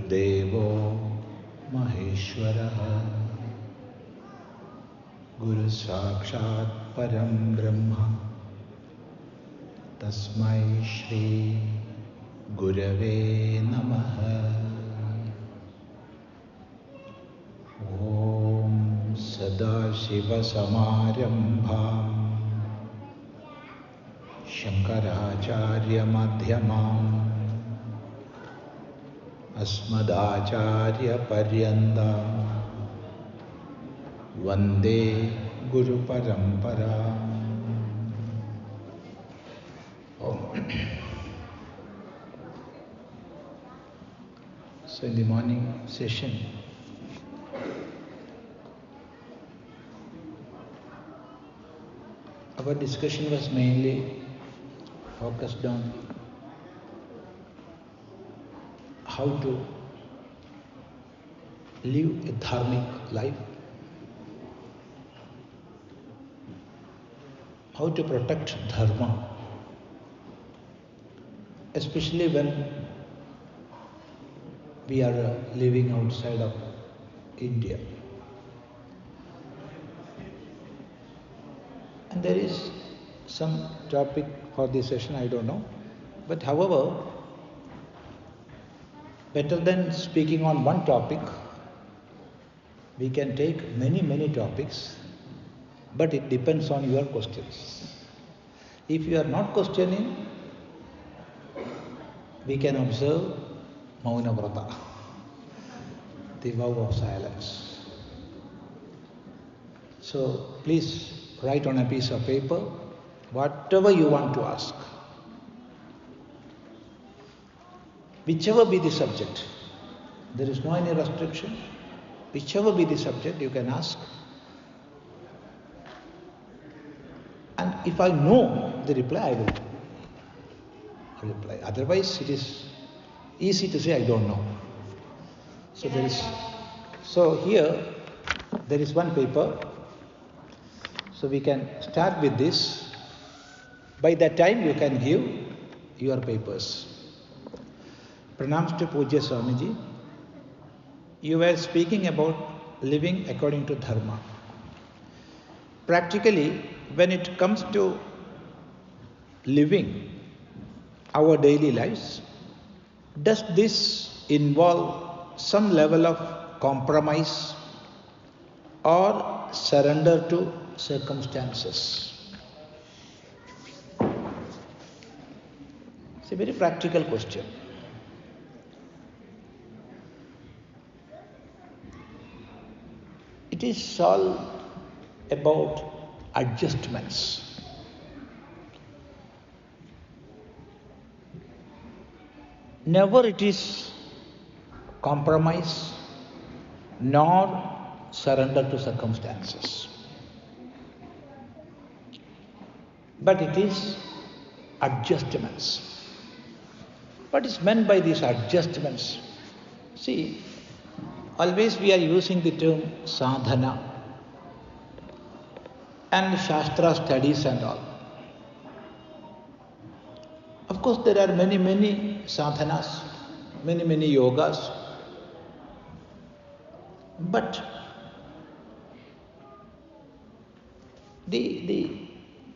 Guruddevo Maheshwaraha Guru Sakshat Param Brahma Tasmai Shri Gurave Namaha Om Sadashiva Samarambham Shankaracharya Madhyamam Asmadacharya Paryandam Vande Guru Parampara. So in the morning session, our discussion was mainly focused on how to live a dharmic life, how to protect dharma, especially when we are living outside of India. And there is some topic for this session, I don't know. But however, better than speaking on one topic, we can take many topics, but it depends on your questions. If you are not questioning, we can observe Mauna Vrata, the vow of silence. So please write on a piece of paper whatever you want to ask. Whichever be the subject, there is no any restriction. Whichever be the subject, you can ask. And if I know the reply, I will reply. Otherwise, it is easy to say I don't know. So here there is one paper. So we can start with this. By that time you can give your papers. Pranams to Pujya Swamiji. You were speaking about living according to dharma. Practically, when it comes to living our daily lives, does this involve some level of compromise or surrender to circumstances? It's a very practical question. It is all about adjustments. Never it is compromise nor surrender to circumstances. But it is adjustments. What is meant by these adjustments? See, always we are using the term sadhana and Shastra studies and all. Of course, there are many sadhanas, many yogas. But the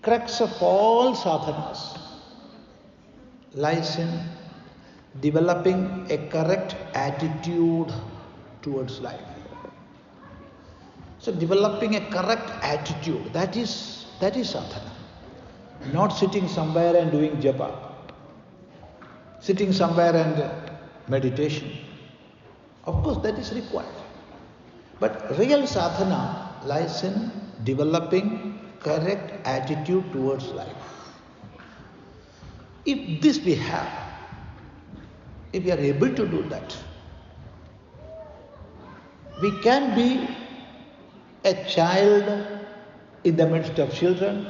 crux of all sadhanas lies in developing a correct attitude towards life. So developing a correct attitude, that is sadhana. Not sitting somewhere and doing japa, sitting somewhere and meditation. Of course, that is required. But real sadhana lies in developing correct attitude towards life. If this we have, if we are able to do that, we can be a child in the midst of children.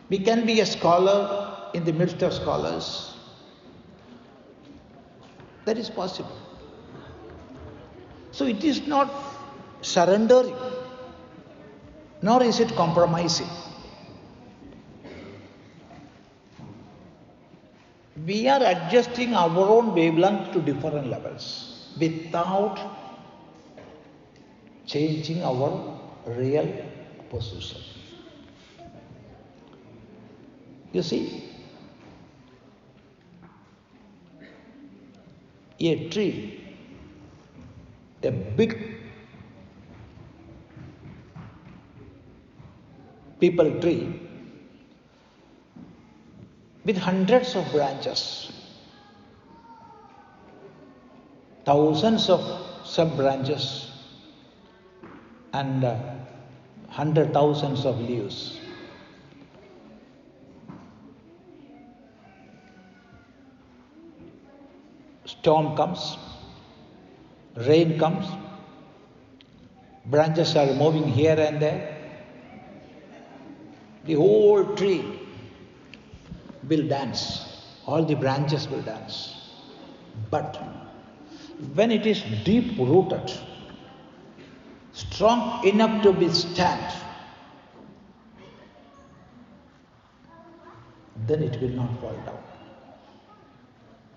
We can be a scholar in the midst of scholars. That is possible. So it is not surrendering, nor is it compromising. We are adjusting our own wavelength to different levels without changing our real position. You see, a tree, a big people tree with hundreds of branches, thousands of sub-branches and hundred thousands of leaves. Storm comes, rain comes, branches are moving here and there. The whole tree will dance, all the branches will dance. But when it is deep rooted, strong enough to withstand, then it will not fall down.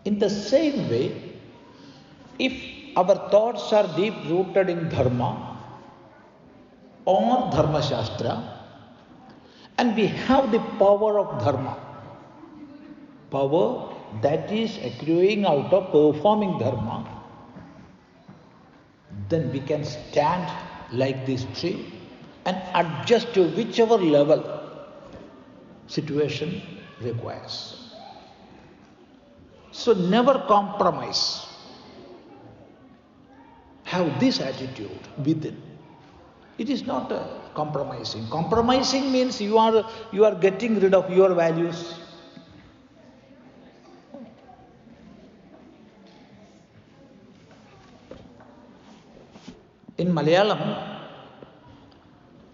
In the same way, if our thoughts are deep rooted in dharma or dharma shastra, and we have the power of dharma, power that is accruing out of performing dharma, then we can stand like this tree and adjust to whichever level situation requires. So never compromise. Have this attitude within. It is not compromising. Compromising means you are getting rid of your values. In Malayalam,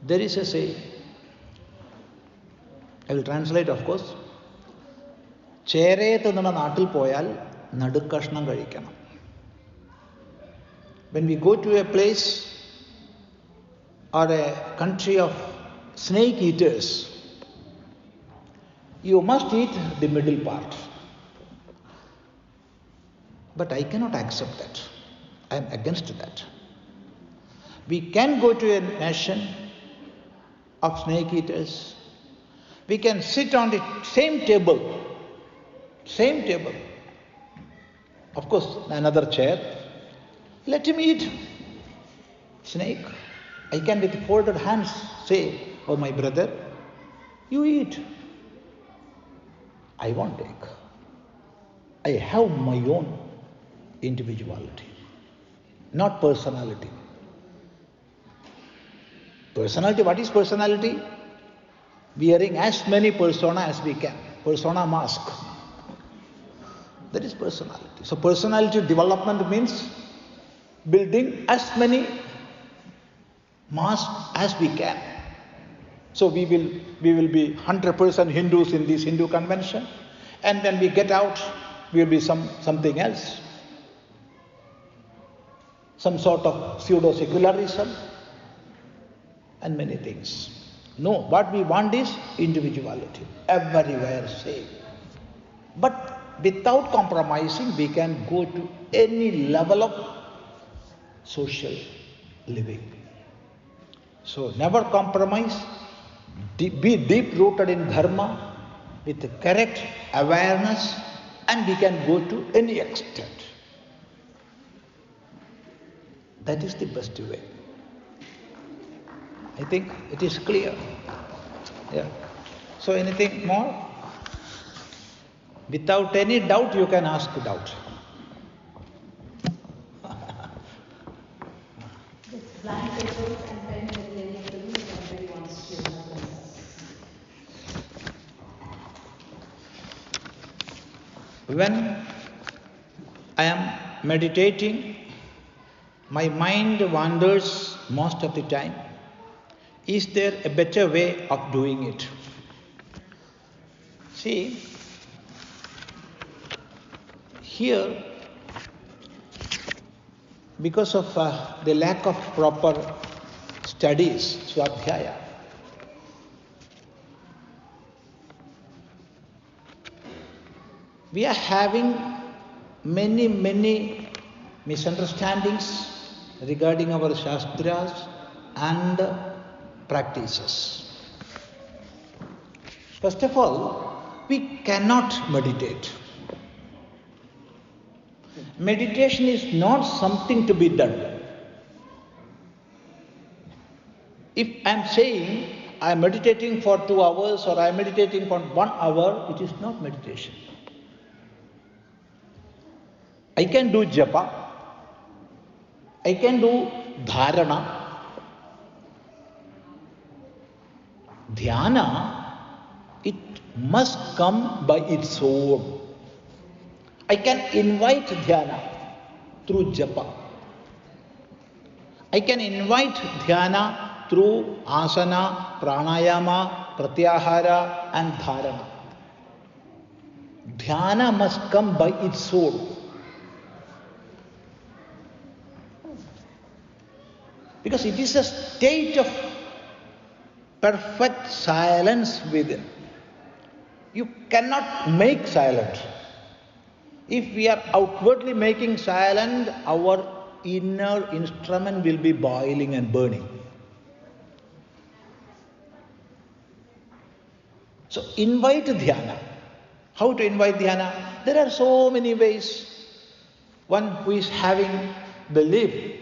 there is a saying. I will translate, of course. ചേരയെ തിന്നണ നാട്ടിൽ പോയാൽ നടുക്കഷ്ണം കഴിക്കണം. When we go to a place or a country of snake eaters, you must eat the middle part. But I cannot accept that. I am against that. We can go to a nation of snake eaters. We can sit on the same table. Of course, another chair. Let him eat snake. I can with folded hands say, oh my brother, you eat. I won't take. I have my own individuality, not personality. Personality, what is personality? Wearing as many persona as we can. Persona mask. That is personality. So personality development means building as many masks as we can. So we will be 100% Hindus in this Hindu convention, and when we get out, we will be something else. Some sort of pseudo-secularism and many things. No, what we want is individuality. Everywhere same. But without compromising, we can go to any level of social living. So never compromise. Be deep rooted in dharma with the correct awareness, and we can go to any extent. That is the best way. I think it is clear. Yeah. So anything more? Without any doubt, you can ask doubt. Blank papers and pen with any of the room if anybody wants to have themselves. When I am meditating, my mind wanders most of the time. Is there a better way of doing it? See, here, because of the lack of proper studies, swadhyaya, We are having many misunderstandings regarding our Shastras and practices. First of all, we cannot meditate. Meditation is not something to be done. If I am saying I am meditating for 2 hours or I am meditating for 1 hour, it is not meditation. I can do japa, I can do dharana. Dhyana, it must come by its own. I can invite dhyana through japa. I can invite dhyana through asana, pranayama, pratyahara and dharana. Dhyana must come by its own. Because it is a state of perfect silence within. You cannot make silent. If we are outwardly making silent, our inner instrument will be boiling and burning. So invite dhyana. How to invite dhyana? There are so many ways. One who is having belief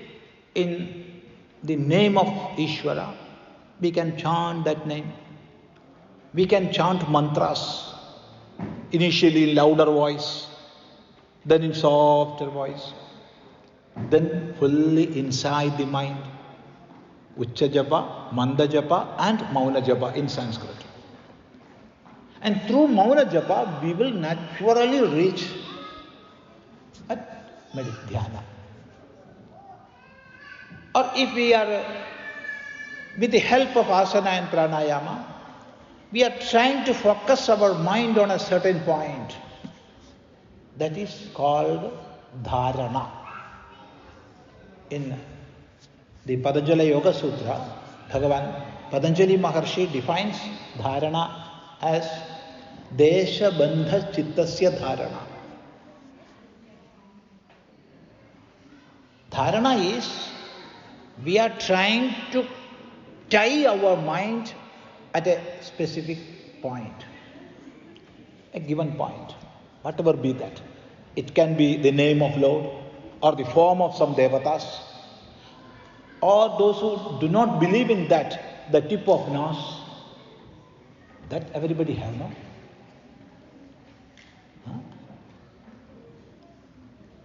in the name of Ishvara, we can chant that name. We can chant mantras, initially in louder voice, then in softer voice, then fully inside the mind. Uccha japa, manda japa and mauna japa in Sanskrit. And through mauna japa, we will naturally reach at dhyana. Or if we are, with the help of asana and pranayama, we are trying to focus our mind on a certain point. That is called dharana. In the Patanjali Yoga Sutra, Bhagavan Patanjali Maharshi defines dharana as desha bandha chittasya dharana. Dharana is we are trying to tie our mind at a specific point, a given point, whatever be that. It can be the name of Lord or the form of some devatas, or those who do not believe in that, the tip of nose, that everybody have, no? Huh?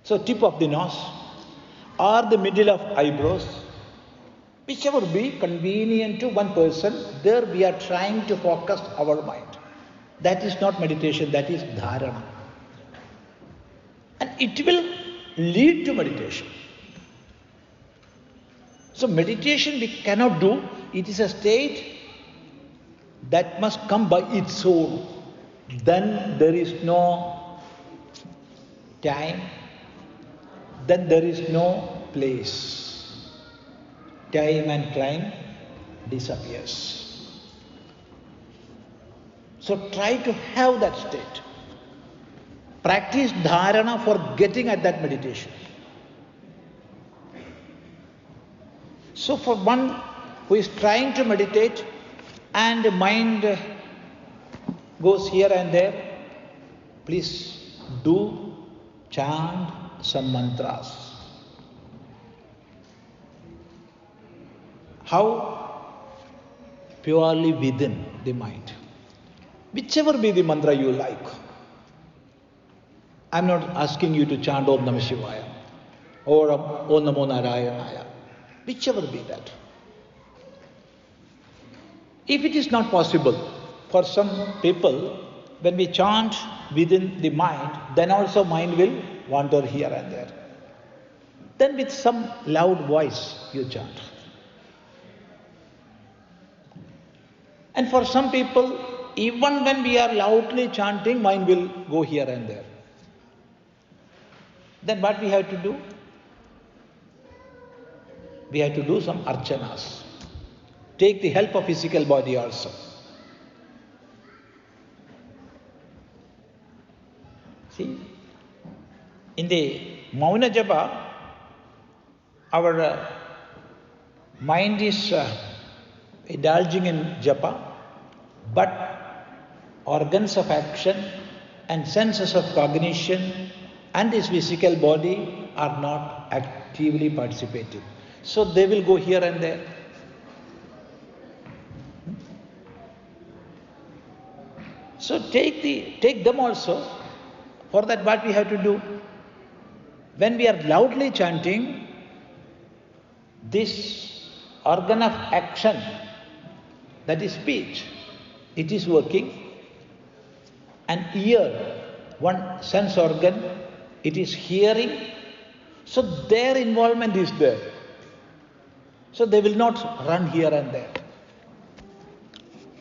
So tip of the nose or the middle of eyebrows, whichever be convenient to one person, there we are trying to focus our mind. That is not meditation, that is dharana. And it will lead to meditation. So meditation we cannot do, it is a state that must come by its own. Then there is no time, then there is no place. Time and climb disappears. So try to have that state. Practice dharana for getting at that meditation. So for one who is trying to meditate and the mind goes here and there, please do chant some mantras. How? Purely within the mind. Whichever be the mantra you like. I'm not asking you to chant Om Namah Shivaya or Om Namo Narayanaya. Whichever be that. If it is not possible, for some people, when we chant within the mind, then also mind will wander here and there. Then with some loud voice you chant. And for some people, even when we are loudly chanting, mind will go here and there. Then what we have to do? We have to do some archanas. Take the help of physical body also. the Mauna Japa, our mind is indulging in japa, but organs of action and senses of cognition and his physical body are not actively participating. So they will go here and there. So take them also. For that, what we have to do? When we are loudly chanting, this organ of action, that is speech, it is working. And ear, one sense organ, it is hearing. So their involvement is there. So they will not run here and there.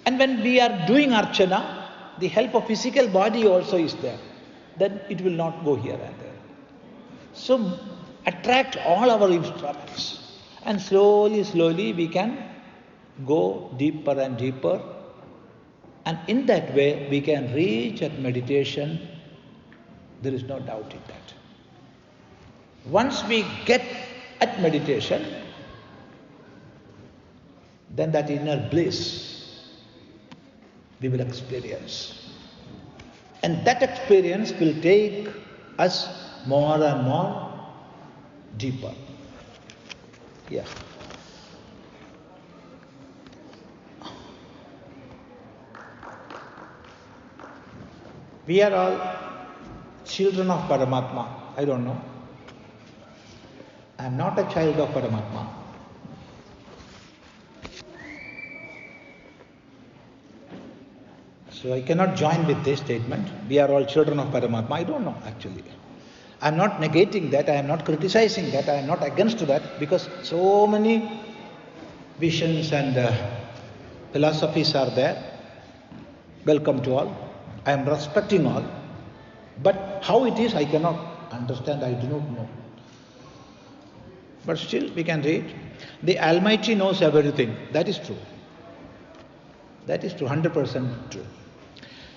And when we are doing archana, the help of physical body also is there. Then it will not go here and there. So attract all our instruments. And slowly, slowly we can go deeper and deeper. And in that way we can reach at meditation. There is no doubt in that. Once we get at meditation, then that inner bliss we will experience. And that experience will take us more and more deeper. Yeah. We are all children of Paramatma. I don't know. I am not a child of Paramatma. So I cannot join with this statement. We are all children of Paramatma. I don't know actually. I am not negating that, I am not criticizing that, I am not against that, because so many visions and philosophies are there. Welcome to all. I am respecting all. But how it is, I cannot understand, I do not know. But still we can read. The Almighty knows everything. That is true. That is true, 100% true.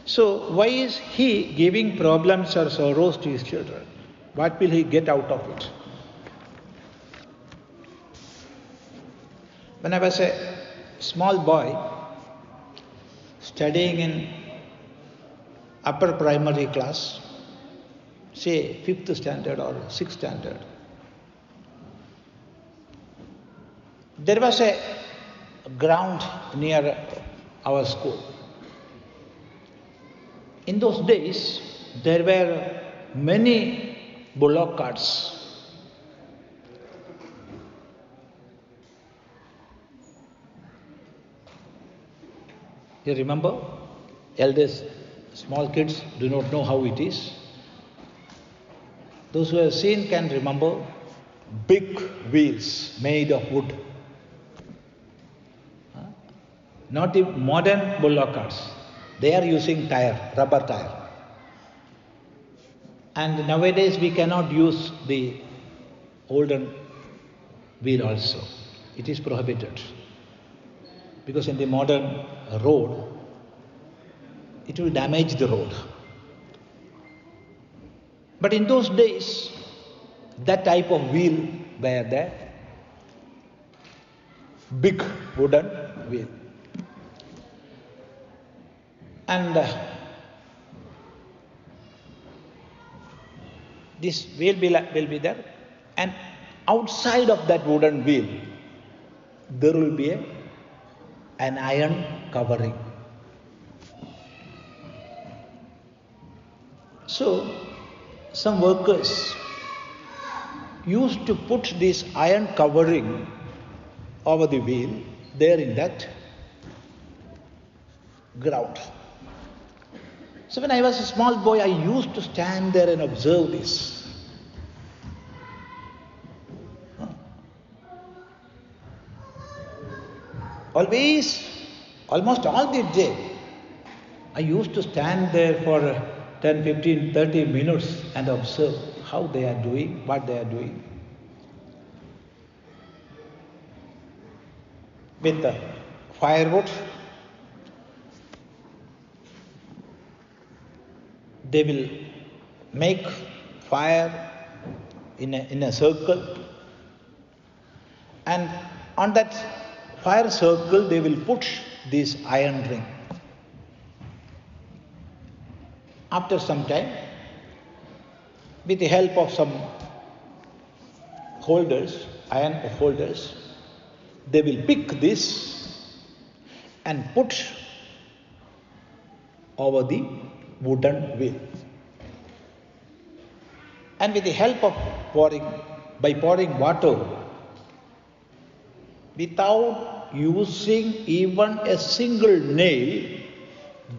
So why is he giving problems or sorrows to his children? What will he get out of it? When I was a small boy, studying in upper primary class, say 5th standard or 6th standard, there was a ground near our school. In those days, there were many bullock carts. You remember? Elders, small kids do not know how it is. Those who have seen can remember big wheels made of wood. Not the modern bullock carts. They are using tire, rubber tire. And nowadays we cannot use the olden wheel also. It is prohibited. Because in the modern road, it will damage the road. But in those days, that type of wheel were there. Big wooden wheel. And this wheel will be there, and outside of that wooden wheel, there will be an iron covering. So, some workers used to put this iron covering over the wheel there in that ground. So when I was a small boy, I used to stand there and observe this. Almost all the day, I used to stand there for 10, 15, 30 minutes and observe how they are doing, what they are doing. With the firewood, they will make fire in a circle, and on that fire circle they will put this iron ring. After some time, with the help of some holders, iron holders, they will pick this and put over the wooden wheel. And with the help of pouring water, without using even a single nail,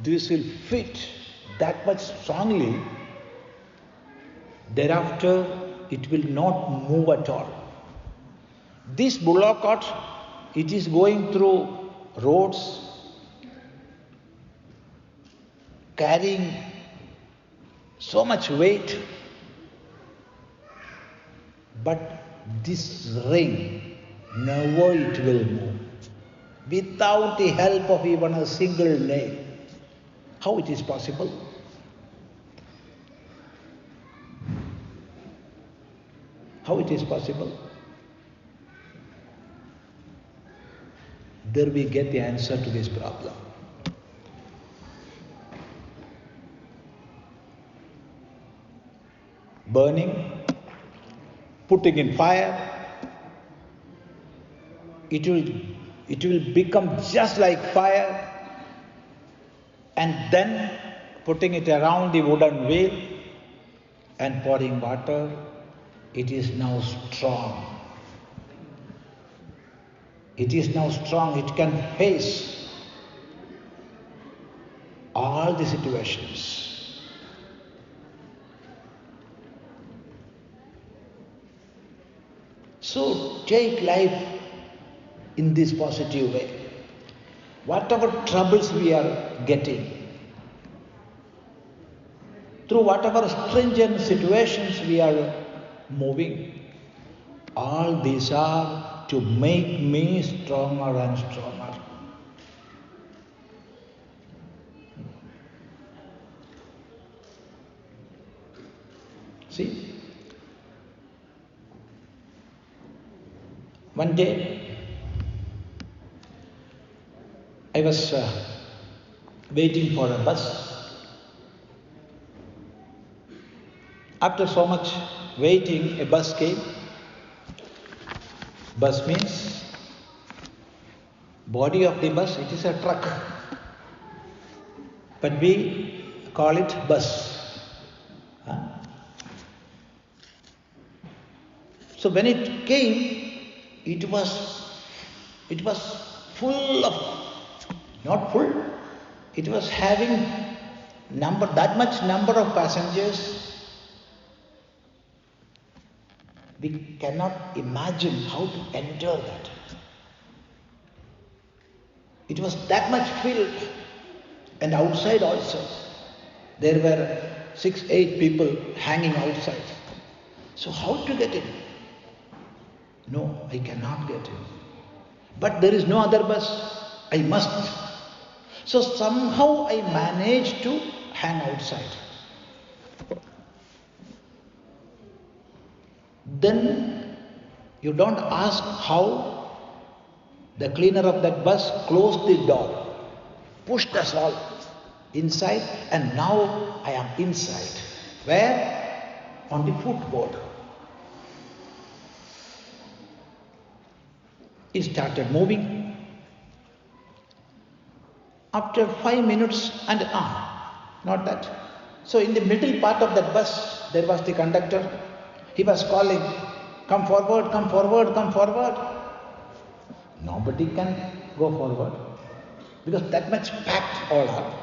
this will fit that much strongly. Thereafter, it will not move at all. This bullock cart, it is going through roads, carrying so much weight, but this ring, never it will move, without the help of even a single nail. How it is possible? How it is possible? There we get the answer to this problem. Burning, putting in fire, it will become just like fire, and then putting it around the wooden wheel and pouring water, it is now strong. It is now strong, it can face all the situations. So take life in this positive way. Whatever troubles we are getting, through whatever stringent situations we are moving, all these are to make me stronger and stronger. See, one day I was waiting for a bus. After so much waiting, a bus came. Bus means body of the bus, it is a truck. But we call it bus. So when it came, it was full of, not full, it was having that much number of passengers. We cannot imagine how to enter that. It was that much filled, and outside also. There were 6-8 people hanging outside. So how to get in? No, I cannot get in. But there is no other bus. I must. So somehow I managed to hang outside. Then you don't ask how the cleaner of that bus closed the door, pushed us all inside, and now I am inside. Where? On the footboard. It started moving. After 5 minutes and not that. So in the middle part of that bus, there was the conductor. He was calling, come forward, come forward, come forward. Nobody can go forward because that much packed all up.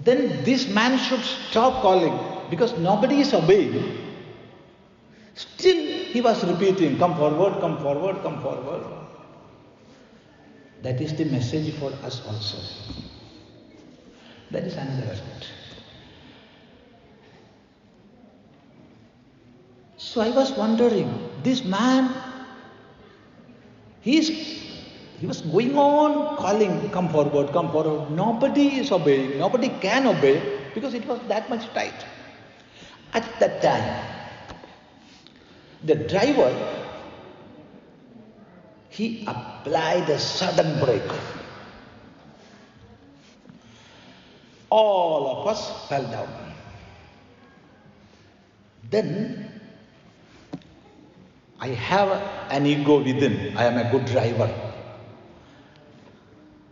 Then this man should stop calling because nobody is obeying. Still he was repeating, come forward, come forward, come forward. That is the message for us also. That is another aspect. So I was wondering, this man, he was going on calling, come forward, come forward. Nobody is obeying, nobody can obey because it was that much tight. At that time, The driver, he applied a sudden brake. All of us fell down. Then I have an ego within. I am a good driver.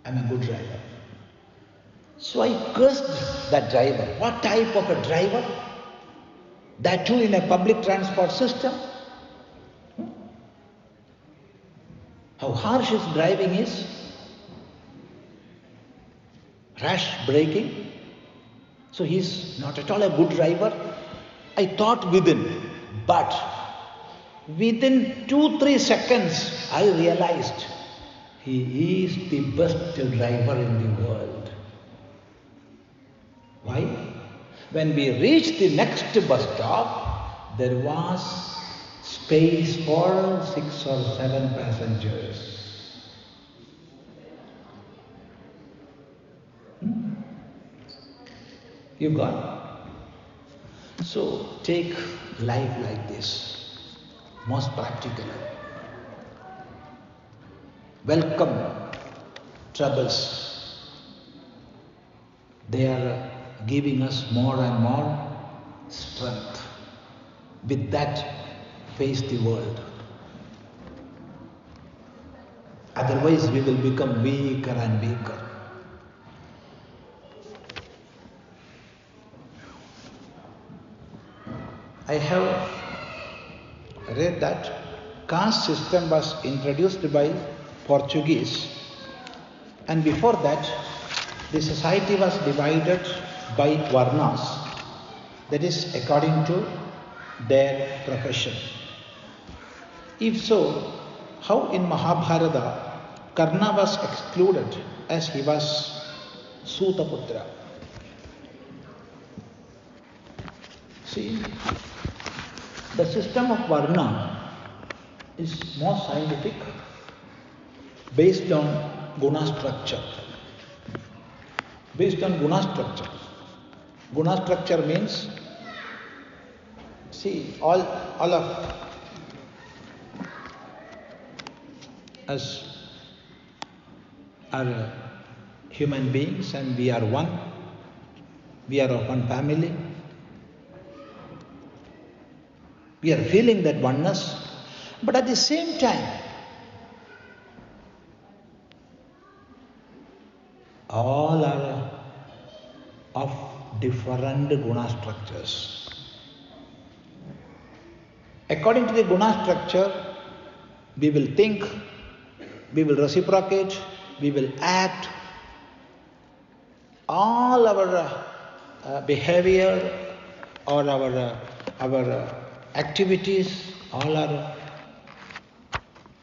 I am a good driver. So I cursed that driver. What type of a driver? That too in a public transport system. How harsh his driving is. Rash braking. So he's not at all a good driver. I thought within, but within 2-3 seconds I realized he is the best driver in the world. Why? When we reached the next bus stop, there was space for 6 or 7 passengers. You got? So take life like this, most practically. Welcome troubles. They are giving us more and more strength. With that, face the world. Otherwise, we will become weaker and weaker. I have read that caste system was introduced by Portuguese, and before that, the society was divided by varnas, that is according to their profession. If so, how in Mahabharata Karna was excluded as he was Sutaputra? See, the system of Varna is more scientific based on guna structure. Based on guna structure. Guna structure means, see, all of us are human beings and we are one. We are of one family. We are feeling that oneness, but at the same time, all are of different guna structures. According to the guna structure, we will think, we will reciprocate, we will act. All our behavior or our activities, all are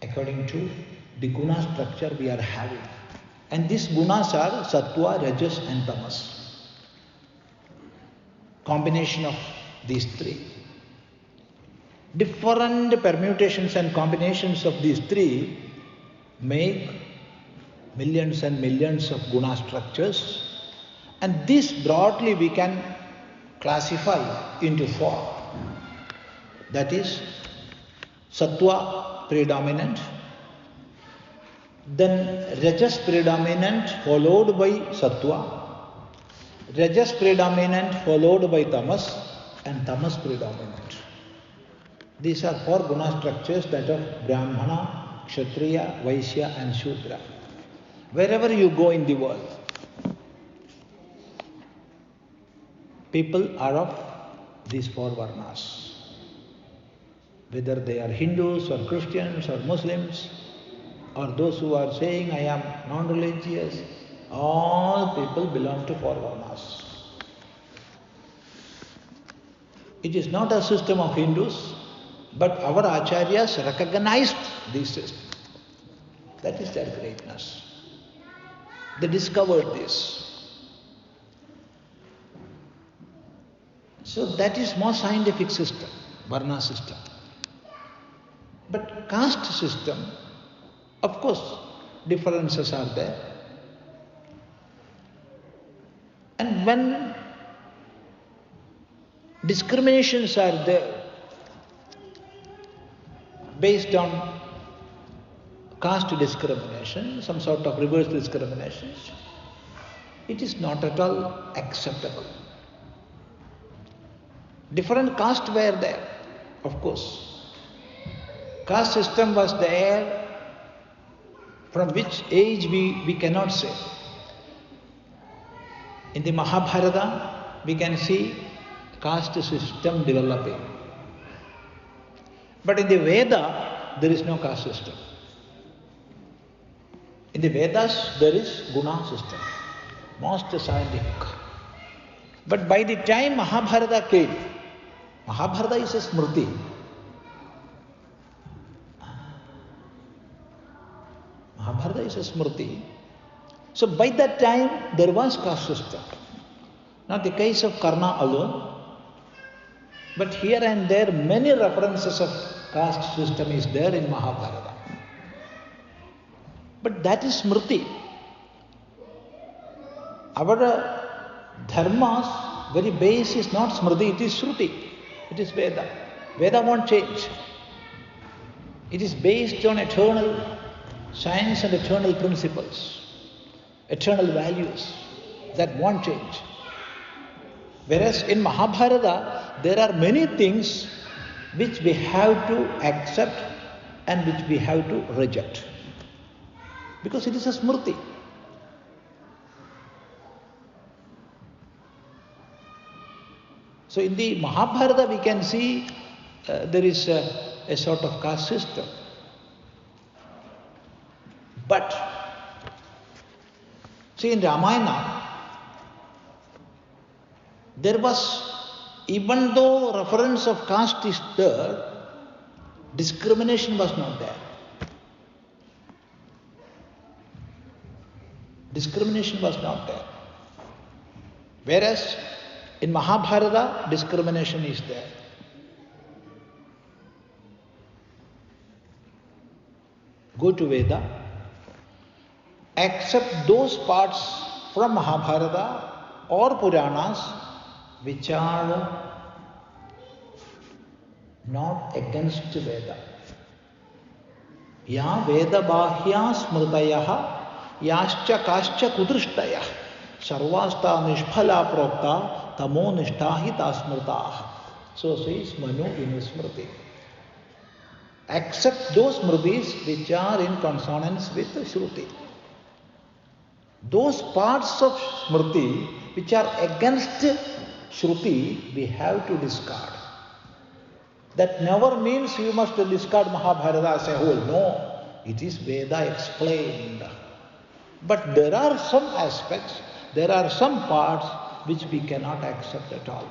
according to the guna structure we are having. And these gunas are sattva, rajas and tamas. Combination of these three. Different permutations and combinations of these three make millions and millions of guna structures, and this broadly we can classify into 4. That is sattva predominant, then rajas predominant followed by sattva, rajas predominant followed by tamas, and tamas predominant. These are 4 guna structures that of Brahmana, Kshatriya, Vaishya and Shudra. Wherever you go in the world, people are of these 4 varnas. Whether they are Hindus or Christians or Muslims or those who are saying I am non-religious, all people belong to 4 varnas. It is not a system of Hindus, but our acharyas recognized this system. That is their greatness. They discovered this. So that is more scientific system, varna system. But caste system, of course, differences are there. And when discriminations are there, based on caste discrimination, some sort of reverse discriminations, it is not at all acceptable. Different castes were there, of course. Caste system was there, from which age we cannot say. In the Mahabharata, we can see caste system developing. But in the Veda, there is no caste system. In the Vedas, there is guna system, most scientific. But by the time Mahabharata came, Mahabharata is a smriti. Mahabharata is a smriti. So by that time, there was caste system. Not the case of Karna alone, but here and there, many references of caste system is there in Mahabharata. But that is smriti. Our dharma's very base is not smriti, it is shruti, it is Veda. Veda won't change. It is based on eternal science and eternal principles, eternal values that won't change. Whereas in Mahabharata, there are many things which we have to accept and which we have to reject. Because it is a smriti. So in the Mahabharata we can see there is a sort of caste system. But see, in Ramayana, there was, even though reference of caste is there, discrimination was not there. Discrimination was not there. Whereas in Mahabharata, discrimination is there. Go to Veda, accept those parts from Mahabharata or Puranas which are not against Veda. Ya Veda Bahya Smrtayah Yascha Kascha Kudrishtayah Sarvasta Nishphala Prokta Tamo Nishtahi Tasmrtah. So says Manu in his Smriti. Accept those Smritis which are in consonance with Shruti. Those parts of Smriti which are against Shruti, we have to discard. That never means you must discard Mahabharata as a whole. No, it is Veda explained. But there are some aspects, there are some parts which we cannot accept at all.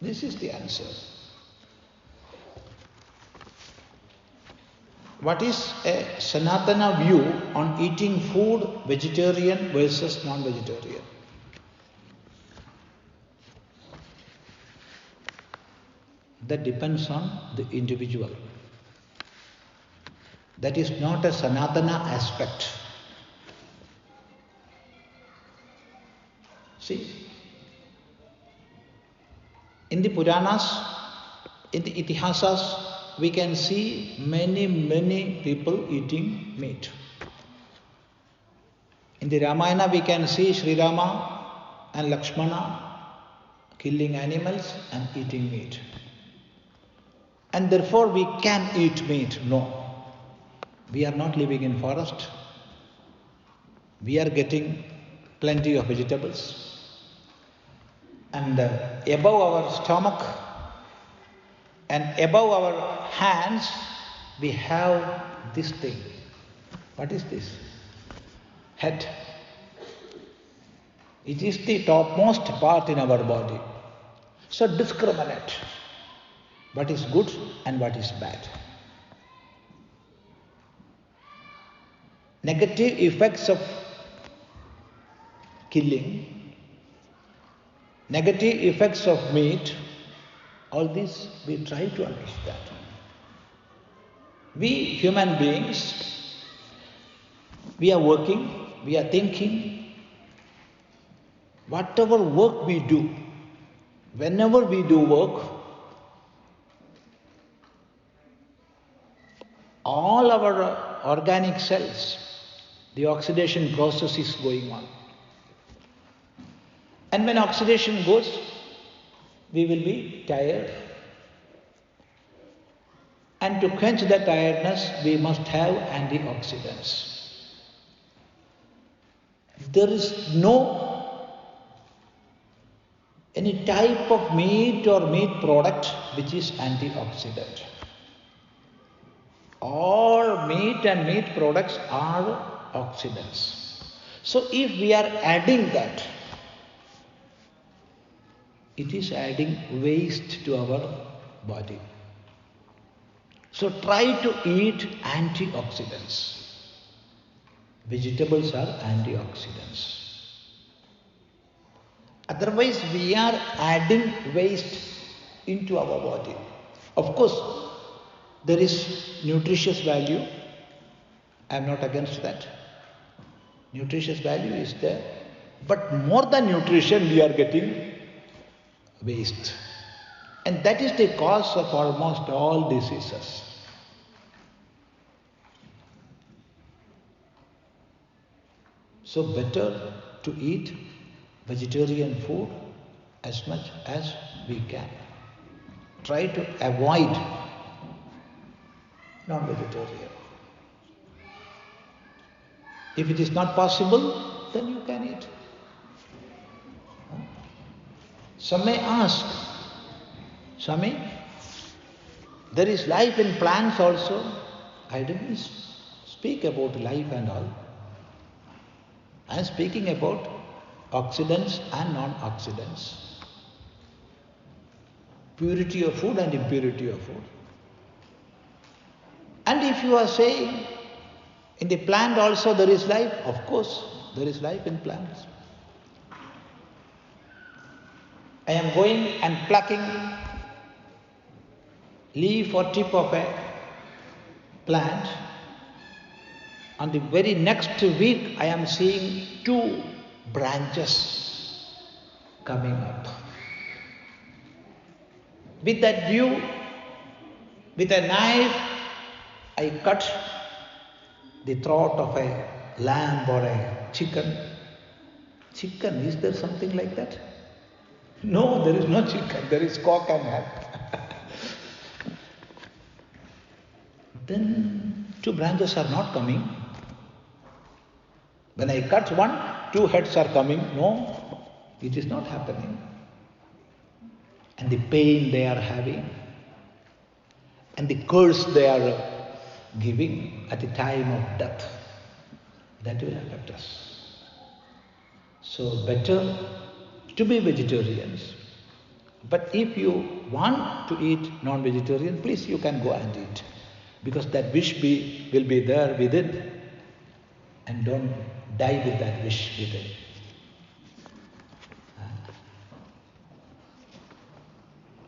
This is the answer. What is a Sanatana view on eating food, vegetarian versus non-vegetarian? That depends on the individual. That is not a Sanatana aspect. See, in the Puranas, in the Itihasas, we can see many people eating meat. In the Ramayana, we can see Sri Rama and Lakshmana killing animals and eating meat. And therefore we can eat meat. No. We are not living in forest. We are getting plenty of vegetables. And above our stomach and above our hands, we have this thing. What is this? Head. It is the topmost part in our body. So discriminate what is good and what is bad. Negative effects of killing, negative effects of meat, all this we try to understand. We human beings, we are working, we are thinking. Whatever work we do, whenever we do work, all our organic cells, the oxidation process is going on. And when oxidation goes, we will be tired. And to quench the tiredness, we must have antioxidants. There is no any type of meat or meat product which is antioxidant. All meat and meat products are oxidants. So if we are adding that, it is adding waste to our body. So try to eat antioxidants. Vegetables are antioxidants. Otherwise, we are adding waste into our body. Of course, there is nutritious value. I am not against that. Nutritious value is there. But more than nutrition, we are getting waste. And that is the cause of almost all diseases. So better to eat vegetarian food as much as we can. Try to avoid non-vegetarian. If it is not possible, then you can eat. Some may ask, Swami, there is life in plants also. I didn't speak about life and all. I am speaking about oxidants and non-oxidants. Purity of food and impurity of food. And if you are saying, in the plant also there is life, of course, there is life in plants. I am going and plucking leaf or tip of a plant. On the very next week, I am seeing 2 branches coming up. With that view, with a knife, I cut the throat of a lamb or a chicken. Chicken, is there something like that? No, there is no chicken, there is cock and hen. Then 2 branches are not coming. When I cut one, 2 heads are coming. No, it is not happening. And the pain they are having, and the curse they are giving at the time of death, that will affect us. So better to be vegetarians. But if you want to eat non-vegetarian, please you can go and eat. Because that wish will be there within. And don't die with that wish within.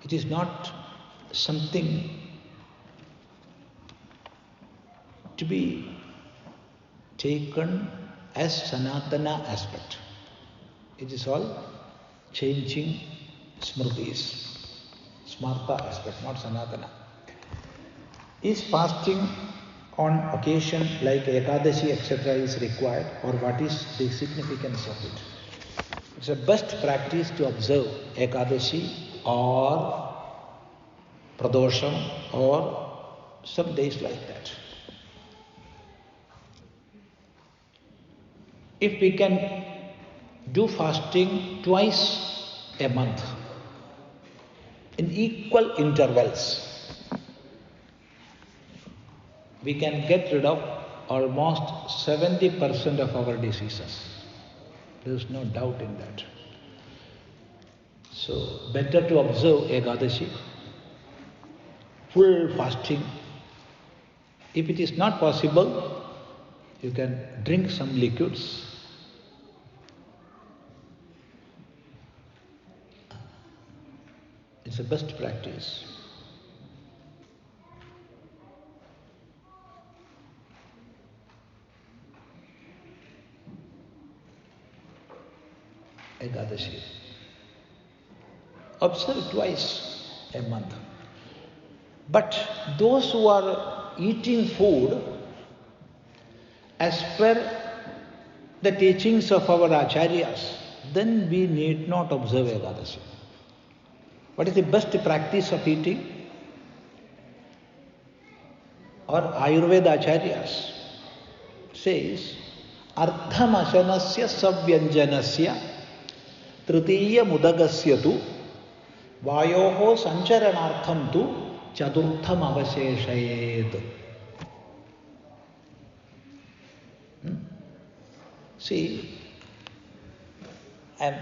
It is not something to be taken as Sanatana aspect. It is all changing smritis, smarta aspect, not Sanatana. Is fasting on occasion like Ekadashi etc. is required, or what is the significance of it? It's a best practice to observe Ekadashi or Pradosham or some days like that. If we can do fasting twice a month in equal intervals, we can get rid of almost 70% of our diseases. There is no doubt in that. So, better to observe Ekadashi, full fasting. If it is not possible, you can drink some liquids. It's the best practice. Ekadashi. Observe twice a month. But those who are eating food as per the teachings of our acharyas, then we need not observe Ekadasi. What is the best practice of eating? Our Ayurveda acharyas says, Ardhamasanasya savyanjanasya tritiya mudagasya tu vayoho sancharanartham tu chadurtham avasheshayet. See, I'm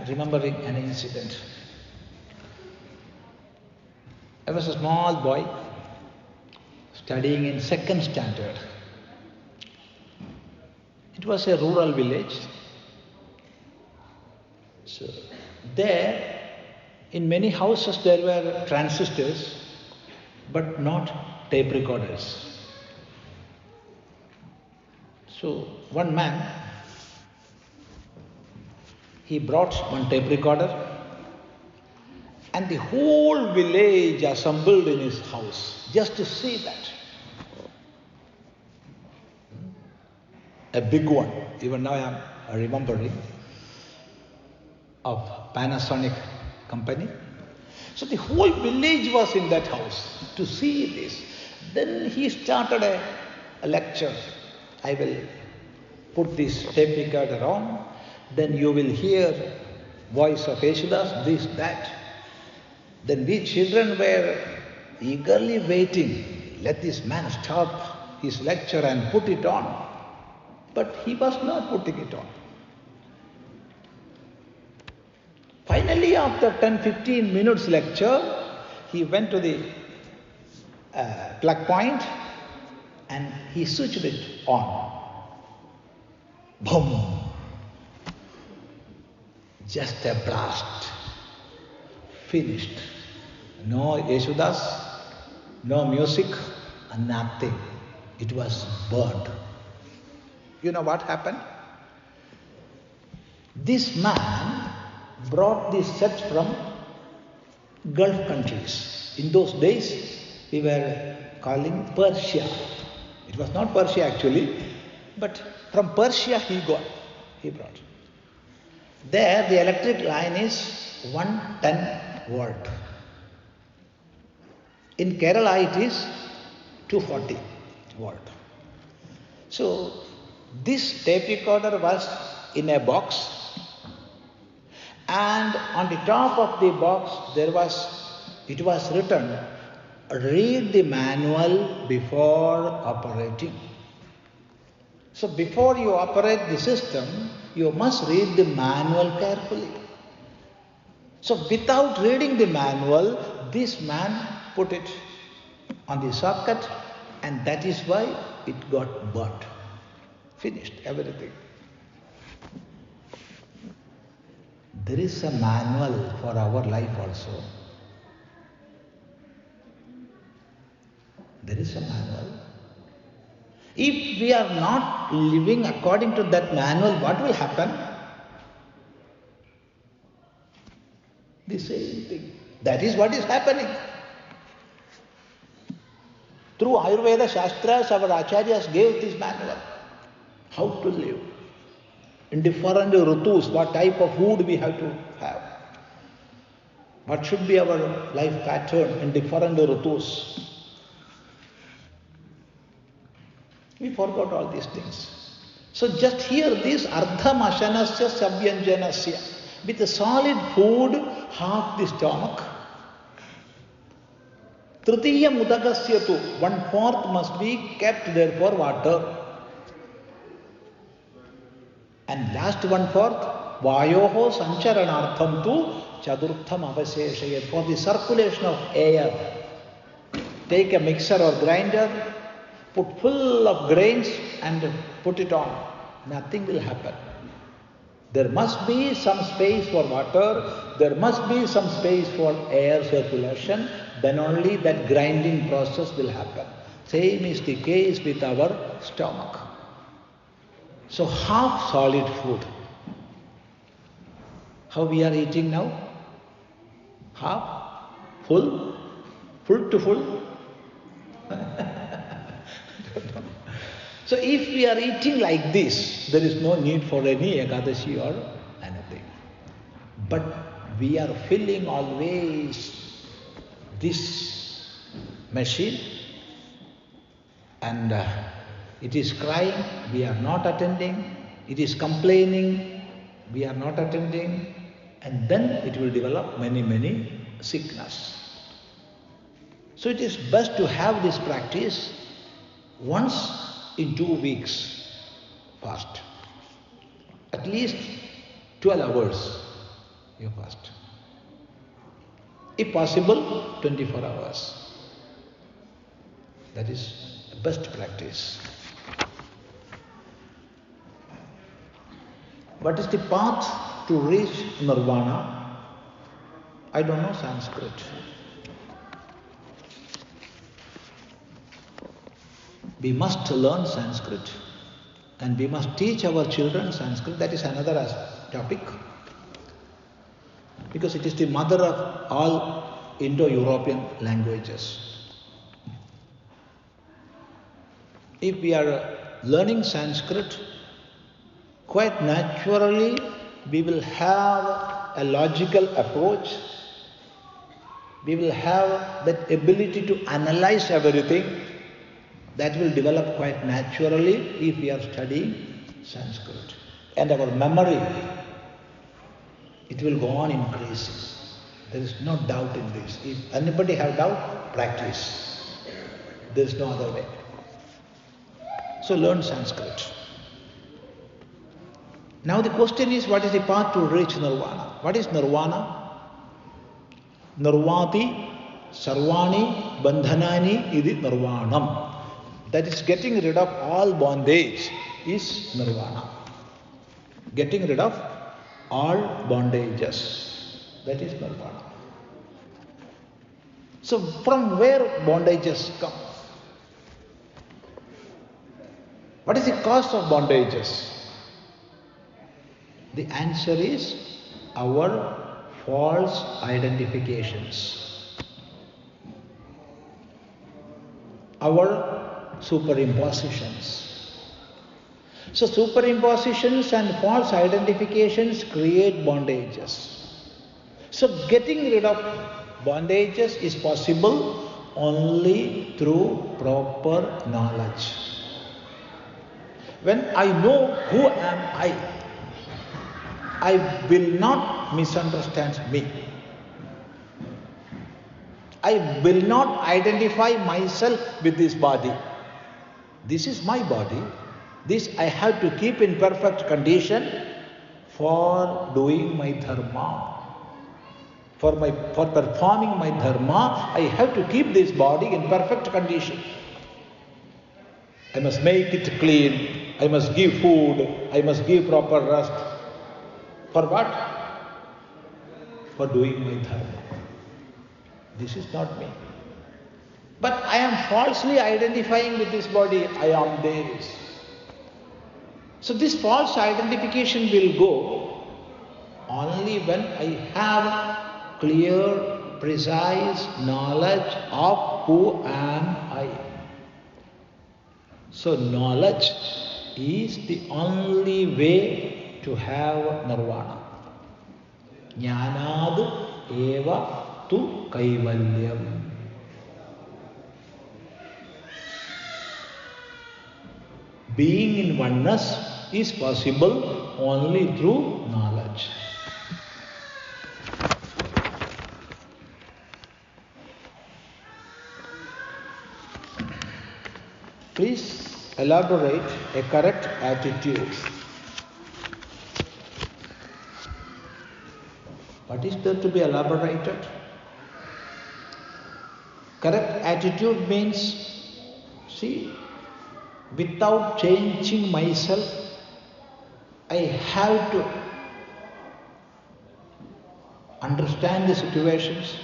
remembering an incident. I was a small boy studying in 2nd standard. It was a rural village. So there, in many houses there were transistors, but not tape recorders. So one man, he brought one tape recorder and the whole village assembled in his house just to see that. A big one, even now I am remembering, of Panasonic company. So the whole village was in that house to see this. Then he started a lecture. I will put this tape recorder on, then you will hear voice of Yeshudas, this, that. Then we children were eagerly waiting. Let this man stop his lecture and put it on. But he was not putting it on. Finally, after 10-15 minutes lecture, he went to the plug point and he switched it on. Boom! Just a blast. Finished. No Yeshudas, no music, nothing. It was burned. You know what happened? This man brought this set from Gulf countries. In those days, we were calling Persia. It was not Persia actually, but from Persia he brought. There the electric line is 110 volt. In Kerala it is 240 volt. So this tape recorder was in a box, and on the top of the box it was written, read the manual before operating. So before you operate the system, you must read the manual carefully. So without reading the manual, this man put it on the socket, and that is why it got burnt. Finished, everything. There is a manual for our life also. There is a manual. If we are not living according to that manual, what will happen? The same thing. That is what is happening. Through Ayurveda Shastras, our acharyas gave this manual. How to live. In different rutus, what type of food we have to have. What should be our life pattern in different rutus. We forgot all these things. So just hear this, ardhamasanasya sabyanjanasya. With a solid food, half the stomach. Tritiya mudagasya tu, 1/4 must be kept there for water. And last 1/4, vayoho sancharanartham tu chadurtham avasheshayat, for the circulation of air. Take a mixer or grinder, put full of grains and put it on. Nothing will happen. There must be some space for water, there must be some space for air circulation, then only that grinding process will happen. Same is the case with our stomach. So half solid food. How we are eating now? Half? Full? Full to full? So if we are eating like this, there is no need for any Ekadashi or anything. But we are filling always this machine, and it is crying, we are not attending, it is complaining, we are not attending, and then it will develop many sickness. So it is best to have this practice once in 2 weeks fast. At least 12 hours you fast. If possible, 24 hours. That is the best practice. What is the path to reach nirvana? I don't know Sanskrit. We must learn Sanskrit and we must teach our children Sanskrit. That is another topic, because it is the mother of all Indo-European languages. If we are learning Sanskrit, quite naturally we will have a logical approach. We will have that ability to analyze everything. That will develop quite naturally if we are studying Sanskrit. And our memory, it will go on increasing. There is no doubt in this. If anybody have doubt, practice. There is no other way. So learn Sanskrit. Now the question is, what is the path to reach nirvana? What is nirvana? Nirvati sarvani bandhanani idi nirvanam. That is getting rid of all bondage is nirvana. Getting rid of all bondages. That is nirvana. So from where bondages come? What is the cause of bondages? The answer is our false identifications. Our superimpositions. So superimpositions and false identifications create bondages. So getting rid of bondages is possible only through proper knowledge. When I know who am I will not misunderstand me. I will not identify myself with this body. This is my body. This I have to keep in perfect condition for doing my dharma. For performing my dharma, I have to keep this body in perfect condition. I must make it clean. I must give food. I must give proper rest. For what? For doing my dharma. This is not me. But I am falsely identifying with this body. I am this. So this false identification will go only when I have clear, precise knowledge of who am I. So knowledge is the only way to have nirvana. Jnanad eva tu kaivalyam. Being in oneness is possible only through knowledge. Please elaborate a correct attitude. What is there to be elaborated? Correct attitude means, see, without changing myself, I have to understand the situations.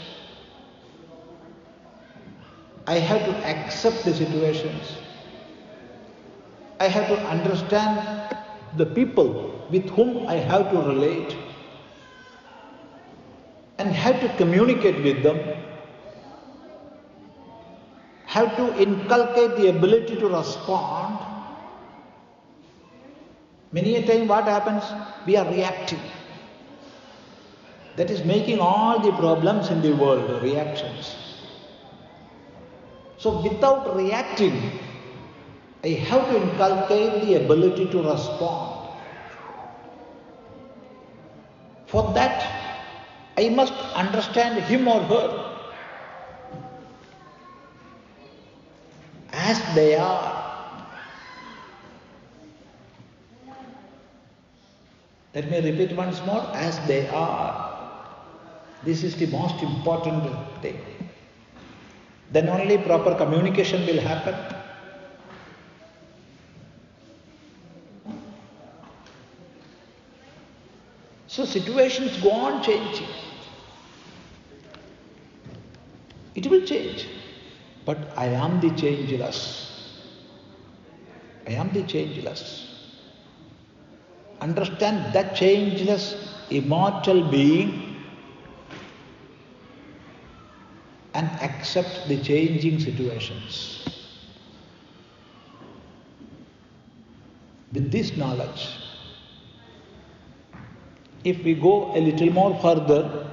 I have to accept the situations. I have to understand the people with whom I have to relate and have to communicate with them, have to inculcate the ability to respond Many a time what happens? We are reacting. That is making all the problems in the world, reactions. So without reacting, I have to inculcate the ability to respond. For that, I must understand him or her as they are. Let me repeat once more, as they are. This is the most important thing. Then only proper communication will happen. So situations go on changing. It will change. But I am the changeless. I am the changeless. Understand that changeless, immortal being and accept the changing situations. With this knowledge, if we go a little more further,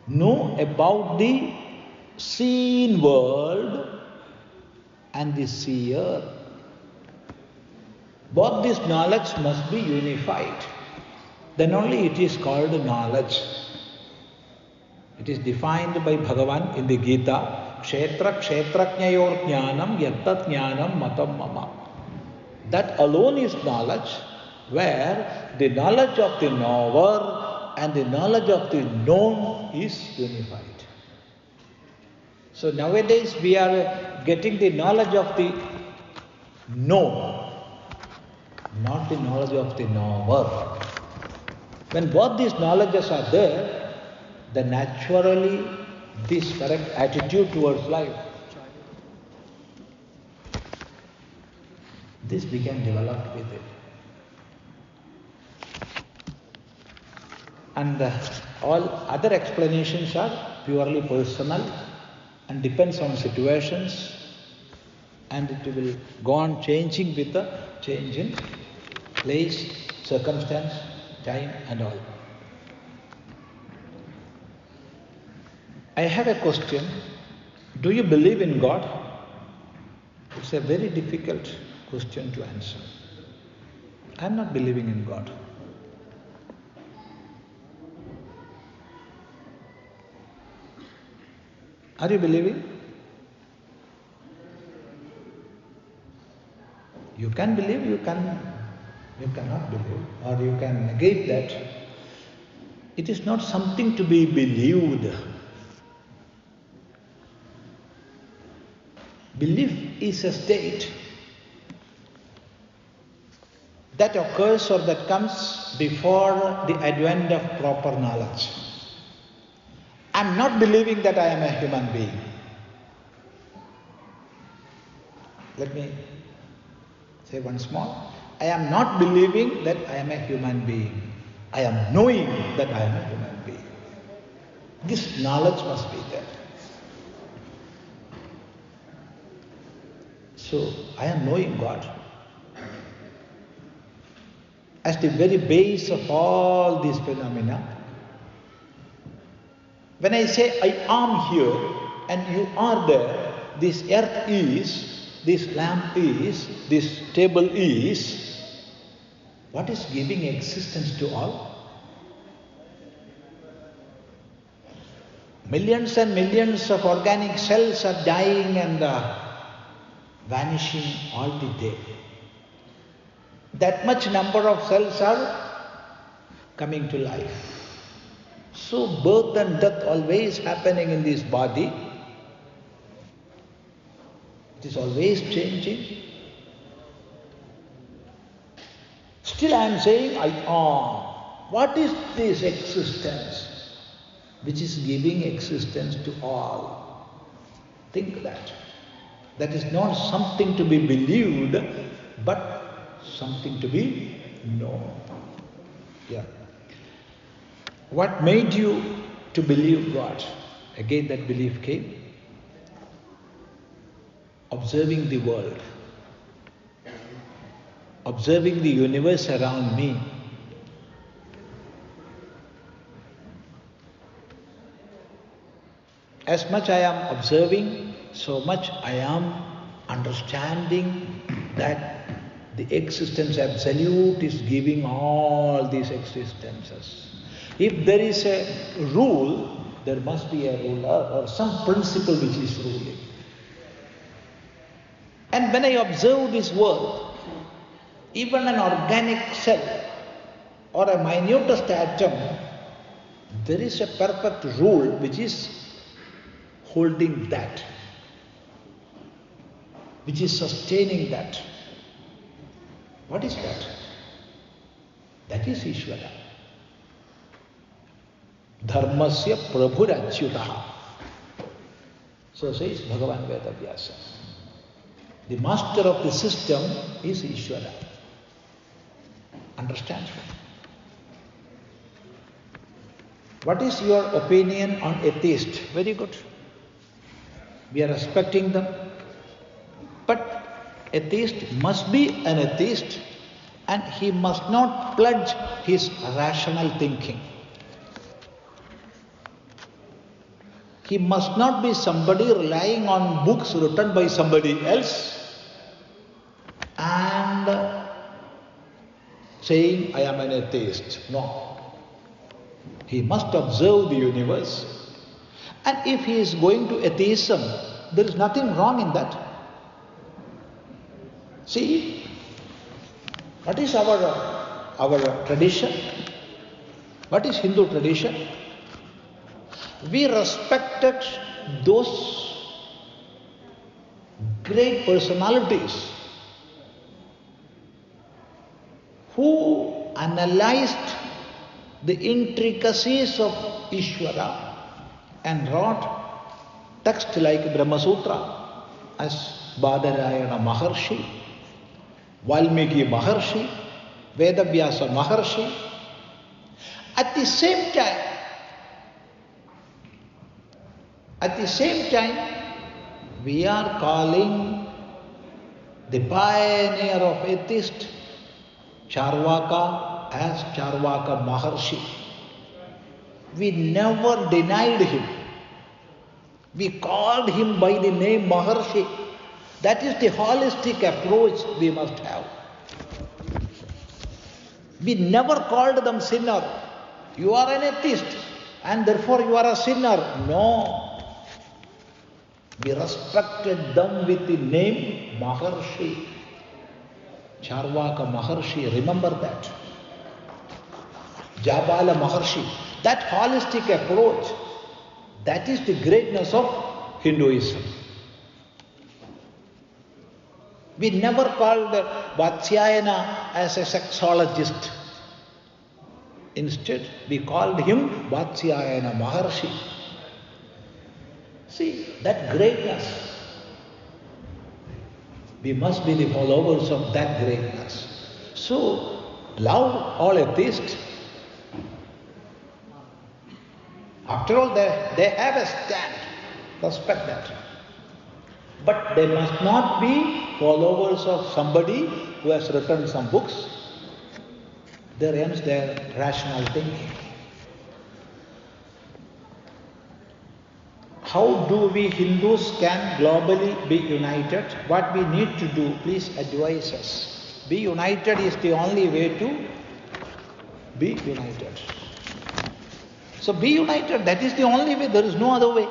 know about the seen world and the seer. Both this knowledge must be unified. Then only it is called knowledge. It is defined by Bhagavan in the Gita, Kshetra Kshetrajnayor Jnanam Yattat Jnanam Matam Mama. That alone is knowledge, where the knowledge of the knower and the knowledge of the known is unified. So nowadays we are getting the knowledge of the known, not the knowledge of the knower. When both these knowledges are there, then naturally this correct attitude towards life, this became developed with it. And all other explanations are purely personal and depends on situations, and it will go on changing with the change in place, circumstance, time and all. I have a question. Do you believe in God? It's a very difficult question to answer. I am not believing in God. Are you believing? You can believe, you cannot believe, or you can negate that. It is not something to be believed. Belief is a state that occurs or that comes before the advent of proper knowledge. I am not believing that I am a human being. Let me say once more. I am not believing that I am a human being. I am knowing that I am a human being. This knowledge must be there. So, I am knowing God as the very base of all these phenomena. When I say I am here and you are there, this earth is, this lamp is, this table is, what is giving existence to all? Millions and millions of organic cells are dying and vanishing all the day. That much number of cells are coming to life. So birth and death always happening in this body. It is always changing. Still I am saying I am. What is this existence which is giving existence to all? Think that. That is not something to be believed, but something to be known. Yeah. What made you to believe God? Again that belief came. Observing the world. observing the universe around me, as much I am observing, so much I am understanding that the existence absolute is giving all these existences. If there is a rule, there must be a ruler or some principle which is ruling. And when I observe this world, even an organic cell or a minutest atom, there is a perfect rule which is holding that, which is sustaining that. What is that? That is Ishvara. Dharmasya prabhurachyutaha. So says Bhagavan Vedavyasa. The master of the system is Ishvara. Understand? What is your opinion on atheist? Very good. We are respecting them. But atheist must be an atheist and he must not pledge his rational thinking. He must not be somebody relying on books written by somebody else and saying, I am an atheist. No. He must observe the universe. And if he is going to atheism, there is nothing wrong in that. See, what is our tradition? What is Hindu tradition? We respected those great personalities who analyzed the intricacies of Ishvara and wrote texts like Brahma Sutra as Badarayana Maharshi, Valmiki Maharshi, Vedavyasa Maharshi. At the same time, we are calling the pioneer of atheist, Charvaka, as Charvaka Maharshi. We never denied him. We called him by the name Maharshi. That is the holistic approach we must have. We never called them sinner. You are an atheist and therefore you are a sinner. No. We respected them with the name Maharshi. Charvaka Maharshi, remember that. Jabala Maharshi. That holistic approach, that is the greatness of Hinduism. We never called Vatsyayana as a sexologist. Instead, we called him Vatsyayana Maharshi. See, that greatness. We must be the followers of that greatness. So, love all atheists. After all, they have a stand. Respect that. But they must not be followers of somebody who has written some books. There ends their rational thinking. How do we Hindus can globally be united? What we need to do, please advise us. Be united is the only way to be united. So be united, that is the only way, there is no other way.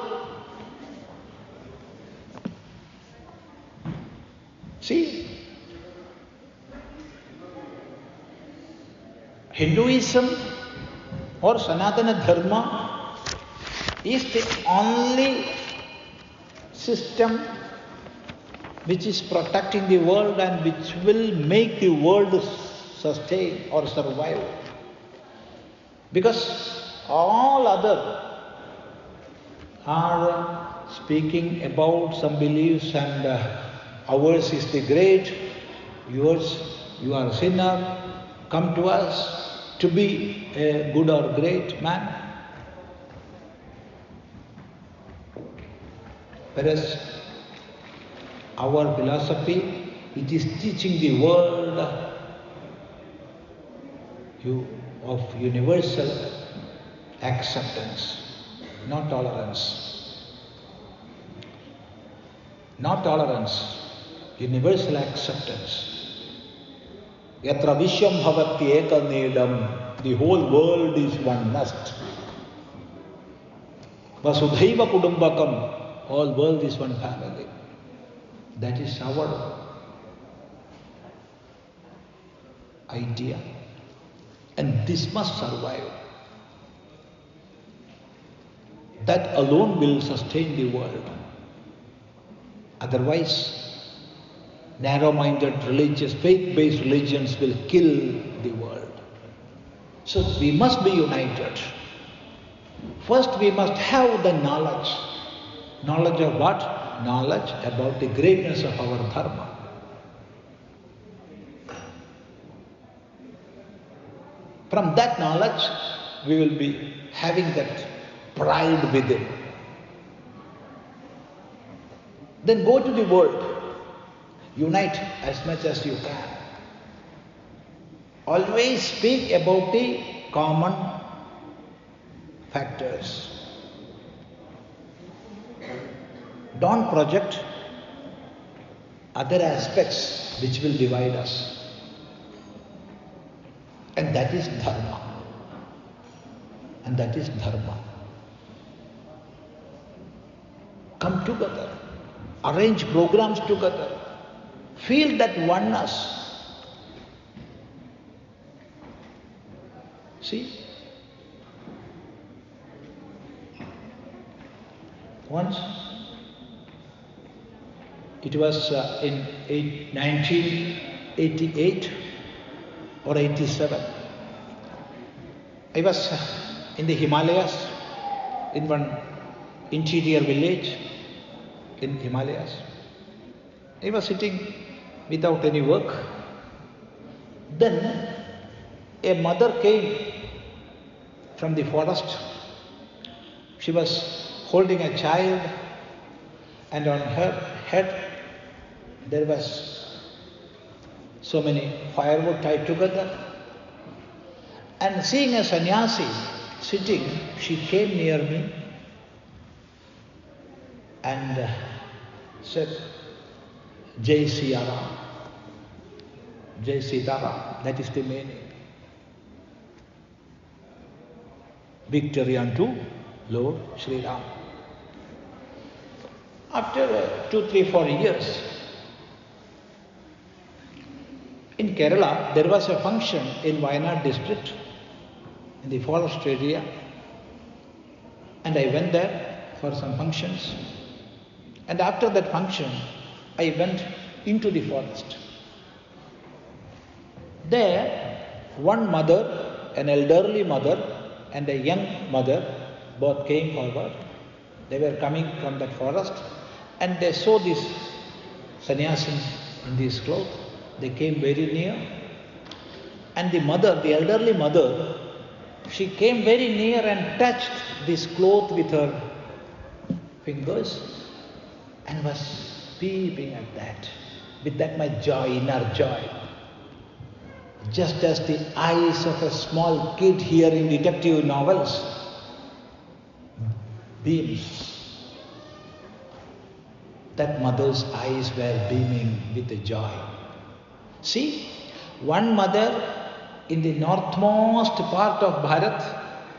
See, Hinduism or Sanatana Dharma is the only system which is protecting the world and which will make the world sustain or survive. Because all other are speaking about some beliefs and ours is the great, yours, you are a sinner, come to us to be a good or great man. Whereas our philosophy, it is teaching the world of universal acceptance, not tolerance. Not tolerance, universal acceptance. Yatra Vishwam Bhavati Eka Nedam, the whole world is one nest. Vasudhaiva Kudumbakam, all world is one family. That is our idea. And this must survive. That alone will sustain the world. Otherwise, narrow-minded religious, faith-based religions will kill the world. So we must be united. First we must have the knowledge. Knowledge of what? Knowledge about the greatness of our dharma. From that knowledge, we will be having that pride within. Then go to the world. Unite as much as you can. Always speak about the common factors. Don't project other aspects which will divide us. And that is dharma. And that is dharma. Come together. Arrange programs together. Feel that oneness. See? Once, it was in 1988 or 87. I was in the Himalayas, in one interior village in Himalayas. I was sitting without any work. Then a mother came from the forest. She was holding a child, and on her head there was so many firewood tied together. And seeing a sannyasi sitting, she came near me and said, Jai Siyaram, Jai Sitaram, that is the meaning. Victory unto Lord Sri Ram. After 2, 3, 4 years, in Kerala, there was a function in Wayanad district, in the forest area, and I went there for some functions. And after that function, I went into the forest. There, one mother, an elderly mother, and a young mother, both came forward. They were coming from that forest, and they saw this sannyasi in this cloth. They came very near, and the mother, the elderly mother, she came very near and touched this cloth with her fingers and was peeping at that. With that my joy, inner joy. Just as the eyes of a small kid hearing detective novels beams, that mother's eyes were beaming with a joy. See, one mother in the northmost part of Bharat,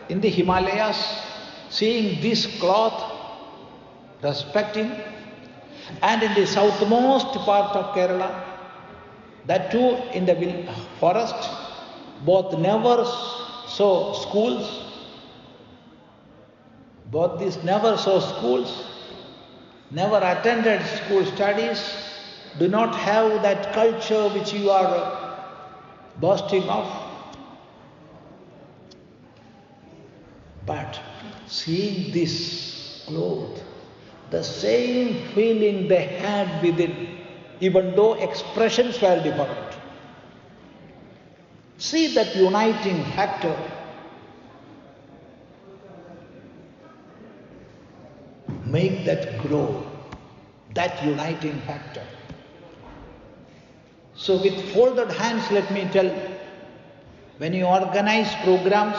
in the Himalayas, seeing this cloth, respecting, and in the southmost part of Kerala, that too in the forest, both never saw schools, both these never saw schools, never attended school studies, do not have that culture which you are boasting of. But seeing this cloth, the same feeling they had within, even though expressions were different. See that uniting factor. Make that grow, that uniting factor. So with folded hands, let me tell, When you organize programs,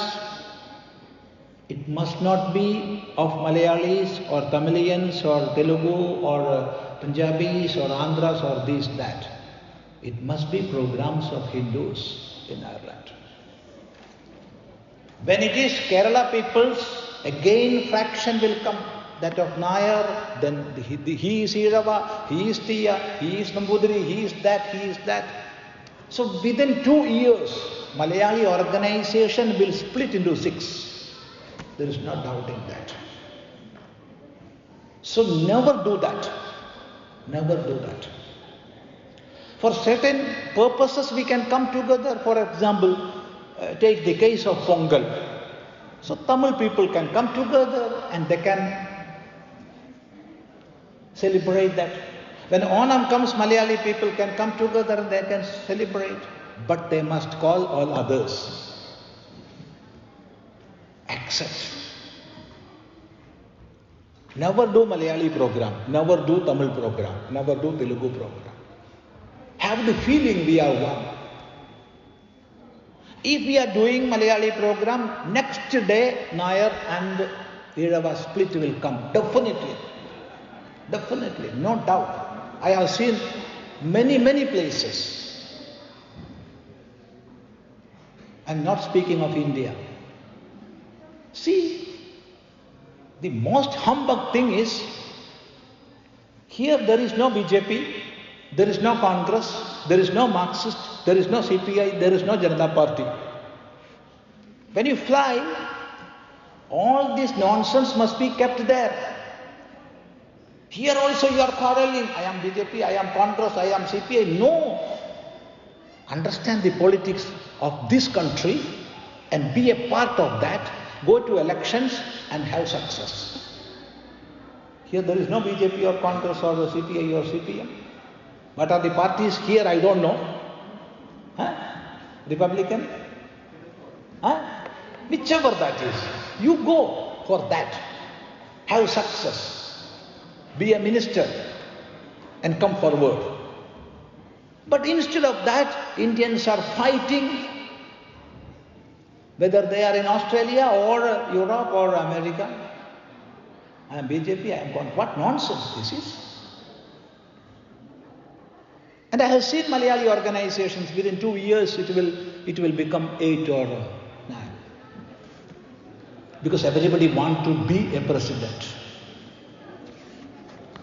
it must not be of Malayalis or Tamilians or Telugu or Punjabis or Andhras or this, that. It must be programs of Hindus in Ireland. When it is Kerala peoples, again fraction will come. That of Nayar, then he is Irava, he is Tiya, he is Nambudiri, he is that, he is that. So within 2 years, Malayali organization will split into 6. There is no doubt in that. So never do that. Never do that. For certain purposes we can come together. For example, take the case of Pongal. So Tamil people can come together and they can celebrate that. When Onam comes, Malayali people can come together and they can celebrate. But they must call all others. Accept. Never do Malayali program, never do Tamil program, never do Telugu program. Have the feeling we are one. If we are doing Malayali program, next day Nayar and Irava split will come. Definitely. Definitely, no doubt. I have seen many places. I am not speaking of India. See, the most humbug thing is, here there is no BJP, there is no Congress, there is no Marxist, there is no CPI, there is no Janata Party. When you fly, all this nonsense must be kept there. Here also you are quarreling, I am BJP, I am Congress, I am CPI. No. Understand the politics of this country and be a part of that. Go to elections and have success. Here there is no BJP or Congress or CPI or CPM. What are the parties here? I don't know. Republican? Whichever that is, you go for that. Have success. Be a minister and come forward. But instead of that, Indians are fighting, whether they are in Australia or Europe or America. I am BJP, I am Congress. What nonsense this is. And I have seen Malayali organizations, within 2 years it will become 8 or 9. Because everybody wants to be a president.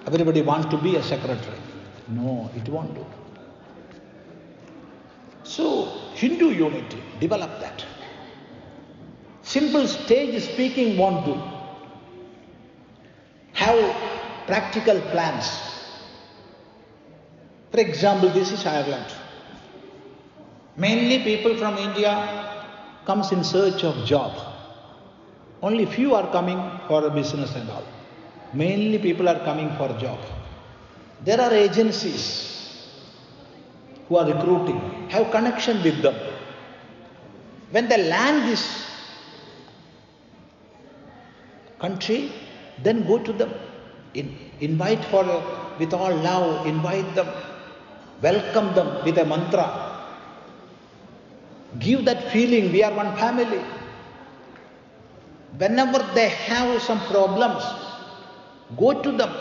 Everybody wants to be a secretary. No, it won't do. So, Hindu unity, develop that. Simple stage speaking won't do. Have practical plans. For example, this is Ireland. Mainly people from India comes in search of job. Only few are coming for a business and all. Mainly people are coming for job. There are agencies who are recruiting. Have connection with them. When they land this country, then go to them. Invite with all love, invite them. Welcome them with a mantra. Give that feeling, we are one family. Whenever they have some problems, go to them.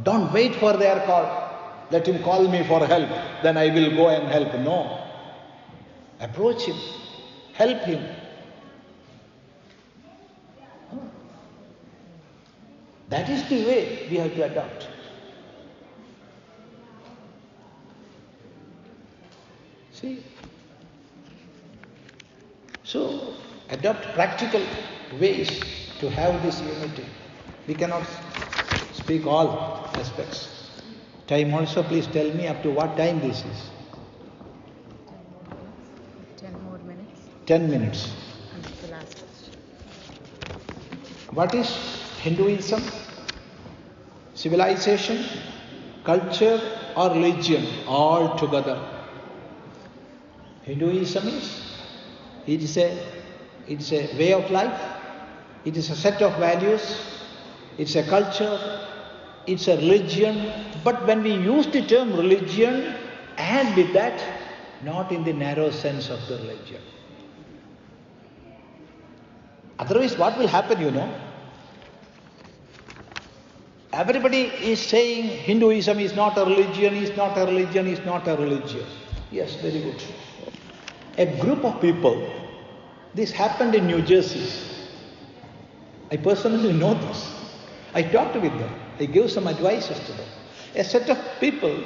Don't wait for their call. Let him call me for help, then I will go and help. No. Approach him. Help him. That is the way we have to adopt. See? So, adopt practical ways to have this unity. We cannot speak all aspects. Time also, please tell me up to what time this is. 10 more minutes. 10 minutes. And the last question. What is Hinduism? Civilization, culture or religion all together. Hinduism is a way of life, it is a set of values, it's a culture, it's a religion. But when we use the term religion, add with that not in the narrow sense of the religion. Otherwise, what will happen, Everybody is saying Hinduism is not a religion, is not a religion, is not a religion. Yes, very good. A group of people, this happened in New Jersey. I personally know this. I talked with them. I gave some advices to them. A set of people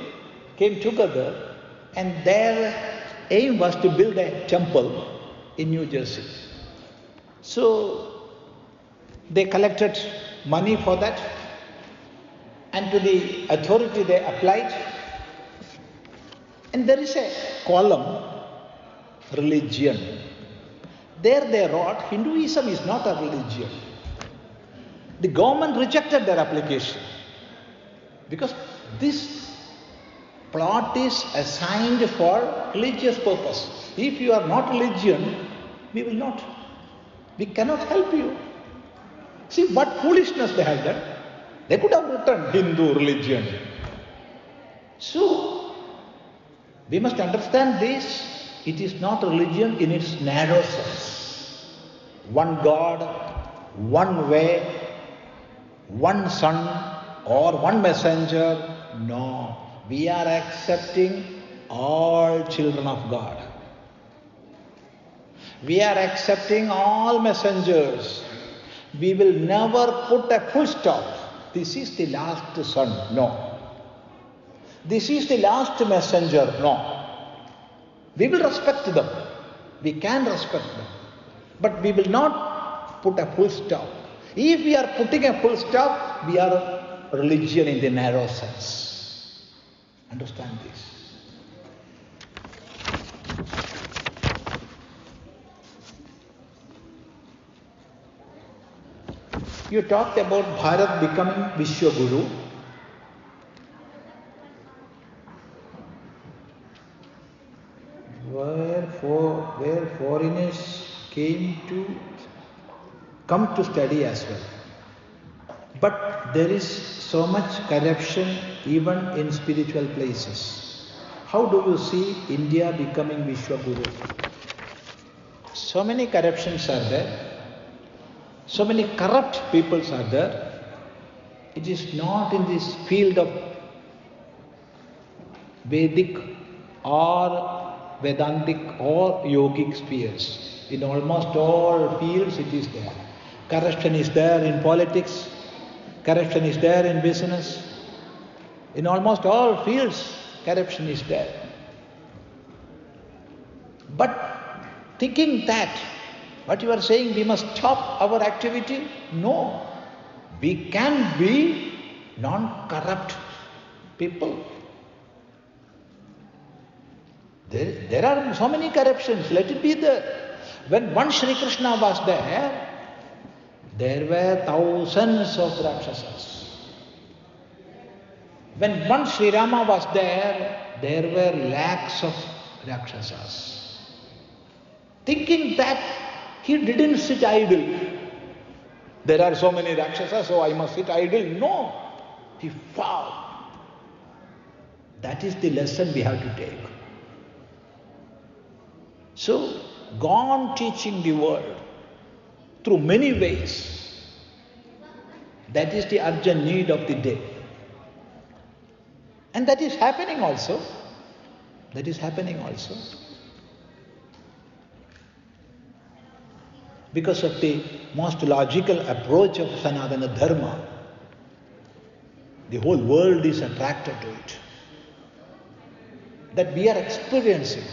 came together and their aim was to build a temple in New Jersey. So they collected money for that, and to the authority they applied. And there is a column, religion. There they wrote, Hinduism is not a religion. The government rejected their application because this plot is assigned for religious purpose. If you are not religion, we cannot help you. See what foolishness they have done. They could have written Hindu religion. So, we must understand this. It is not religion in its narrow sense. One God, one way, one son or one messenger. No. We are accepting all children of God. We are accepting all messengers. We will never put a full stop. This is the last son. No. This is the last messenger. No. We will respect them. We can respect them. But we will not put a full stop. If we are putting a full stop, we are a religion in the narrow sense. Understand this. You talked about Bharat becoming Vishwa Guru. Where foreigners come to study as well. But there is so much corruption even in spiritual places. How do you see India becoming Vishwa Guru? So many corruptions are there. So many corrupt peoples are there. It is not in this field of Vedic or Vedantic or yogic spheres. In almost all fields it is there. Corruption is there in politics. Corruption is there in business. In almost all fields, corruption is there. But thinking that, what you are saying, we must stop our activity? No. We can be non-corrupt people. There are so many corruptions, let it be there. When one Sri Krishna was there were thousands of Rakshasas. When one Sri Rama was there were lakhs of Rakshasas. Thinking that he didn't sit idle. There are so many Rakshasas, so I must sit idle. No, he fought. That is the lesson we have to take. So, gone teaching the world through many ways. That is the urgent need of the day. And that is happening also. That is happening also. Because of the most logical approach of Sanatana Dharma, the whole world is attracted to it. That we are experiencing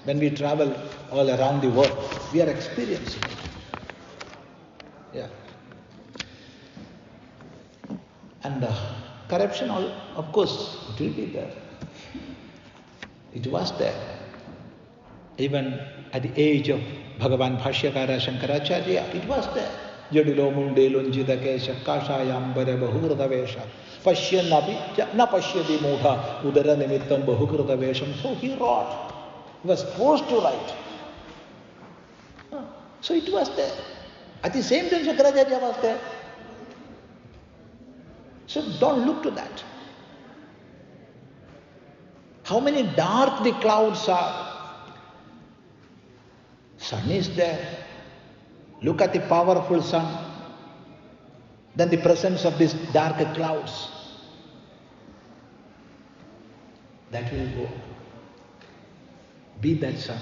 when we travel all around the world. We are experiencing it. Yeah. And corruption, of course, it will be there. It was there. Even at the age of Bhagavan Bhashyakara Shankaracharya, it was there. Jadilo munde lunjita kesha kashayambara bahukrita vesha pashyannapi na pashyati mudha udara nimittam bahukrita vesham. So he wrote. He was forced to write. So it was there. At the same time Shankaracharya was there. So don't look to that. How many dark the clouds are, Sun is there. Look at the powerful sun. Then the presence of these dark clouds. That will go. Be that sun.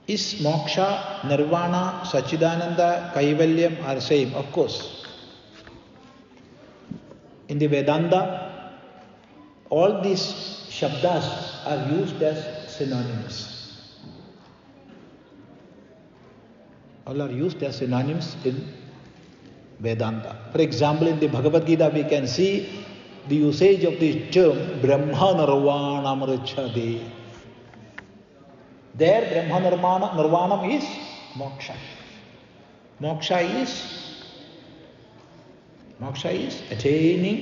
Is moksha, nirvana, Sachidananda, Kaivalyam are same? Of course. In the Vedanta, all these shabdas are used as synonyms. All are used as synonyms in Vedanta. For example, in the Bhagavad Gita we can see the usage of the term Brahma Nirvana Mrichade. There Brahma Nirvana is moksha. Moksha is attaining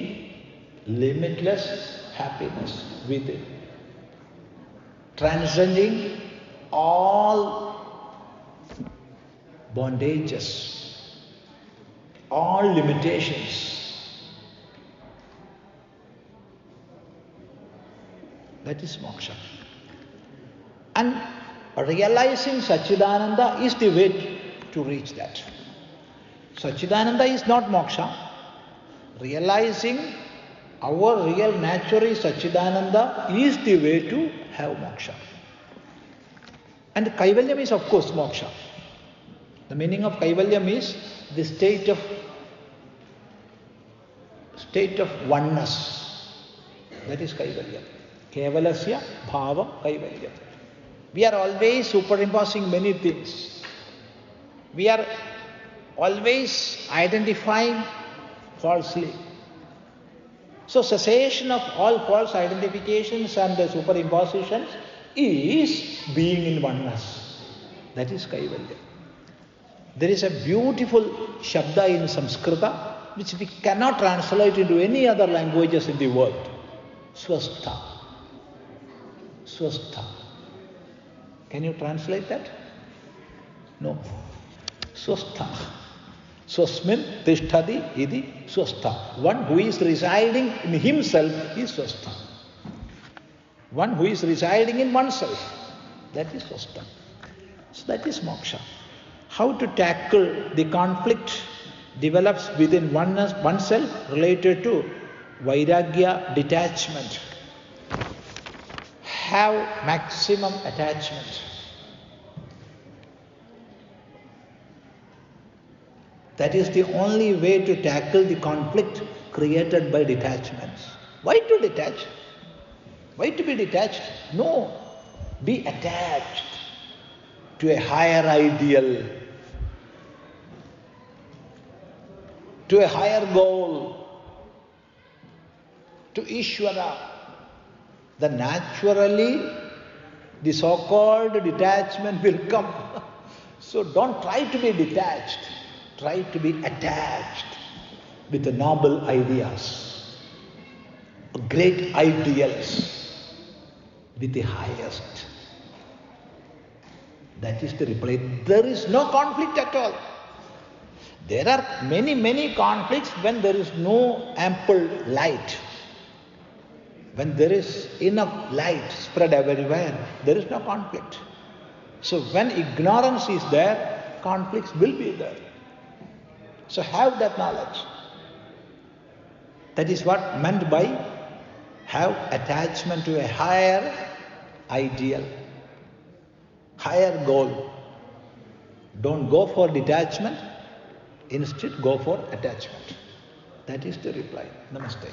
limitless happiness within, transcending all bondages, all limitations. That is moksha. And realizing Sachidananda is the way to reach that. Sachidananda is not moksha. Realizing our real nature is Sachidananda is the way to have moksha. And Kaivalyam is of course moksha. The meaning of Kaivalyam is the state of oneness. That is Kaivalyam. Kevalasya bhava Kaivalyam. We are always superimposing many things. We are always identifying falsely. So cessation of all false identifications and superimpositions is being in oneness. That is Kaivalya. There is a beautiful shabda in Samskrita which we cannot translate into any other languages in the world. Swastha. Swastha. Can you translate that? No. Swastha. Swasmin tishtadi iti swastha. One who is residing in himself is swastha. One who is residing in oneself, that is swastha. So that is moksha. How to tackle the conflict develops within oneself related to vairagya, detachment. Have maximum attachment. That is the only way to tackle the conflict created by detachments. Why to detach? Why to be detached? No. Be attached to a higher ideal, to a higher goal, to Ishvara. Then naturally the so-called detachment will come. So don't try to be detached. Try to be attached with the noble ideas, great ideals, with the highest. That is the reply. There is no conflict at all. There are many, many conflicts when there is no ample light. When there is enough light spread everywhere, there is no conflict. So when ignorance is there, conflicts will be there. So have that knowledge. That is what meant by have attachment to a higher ideal, higher goal. Don't go for detachment, instead go for attachment. That is the reply. Namaste.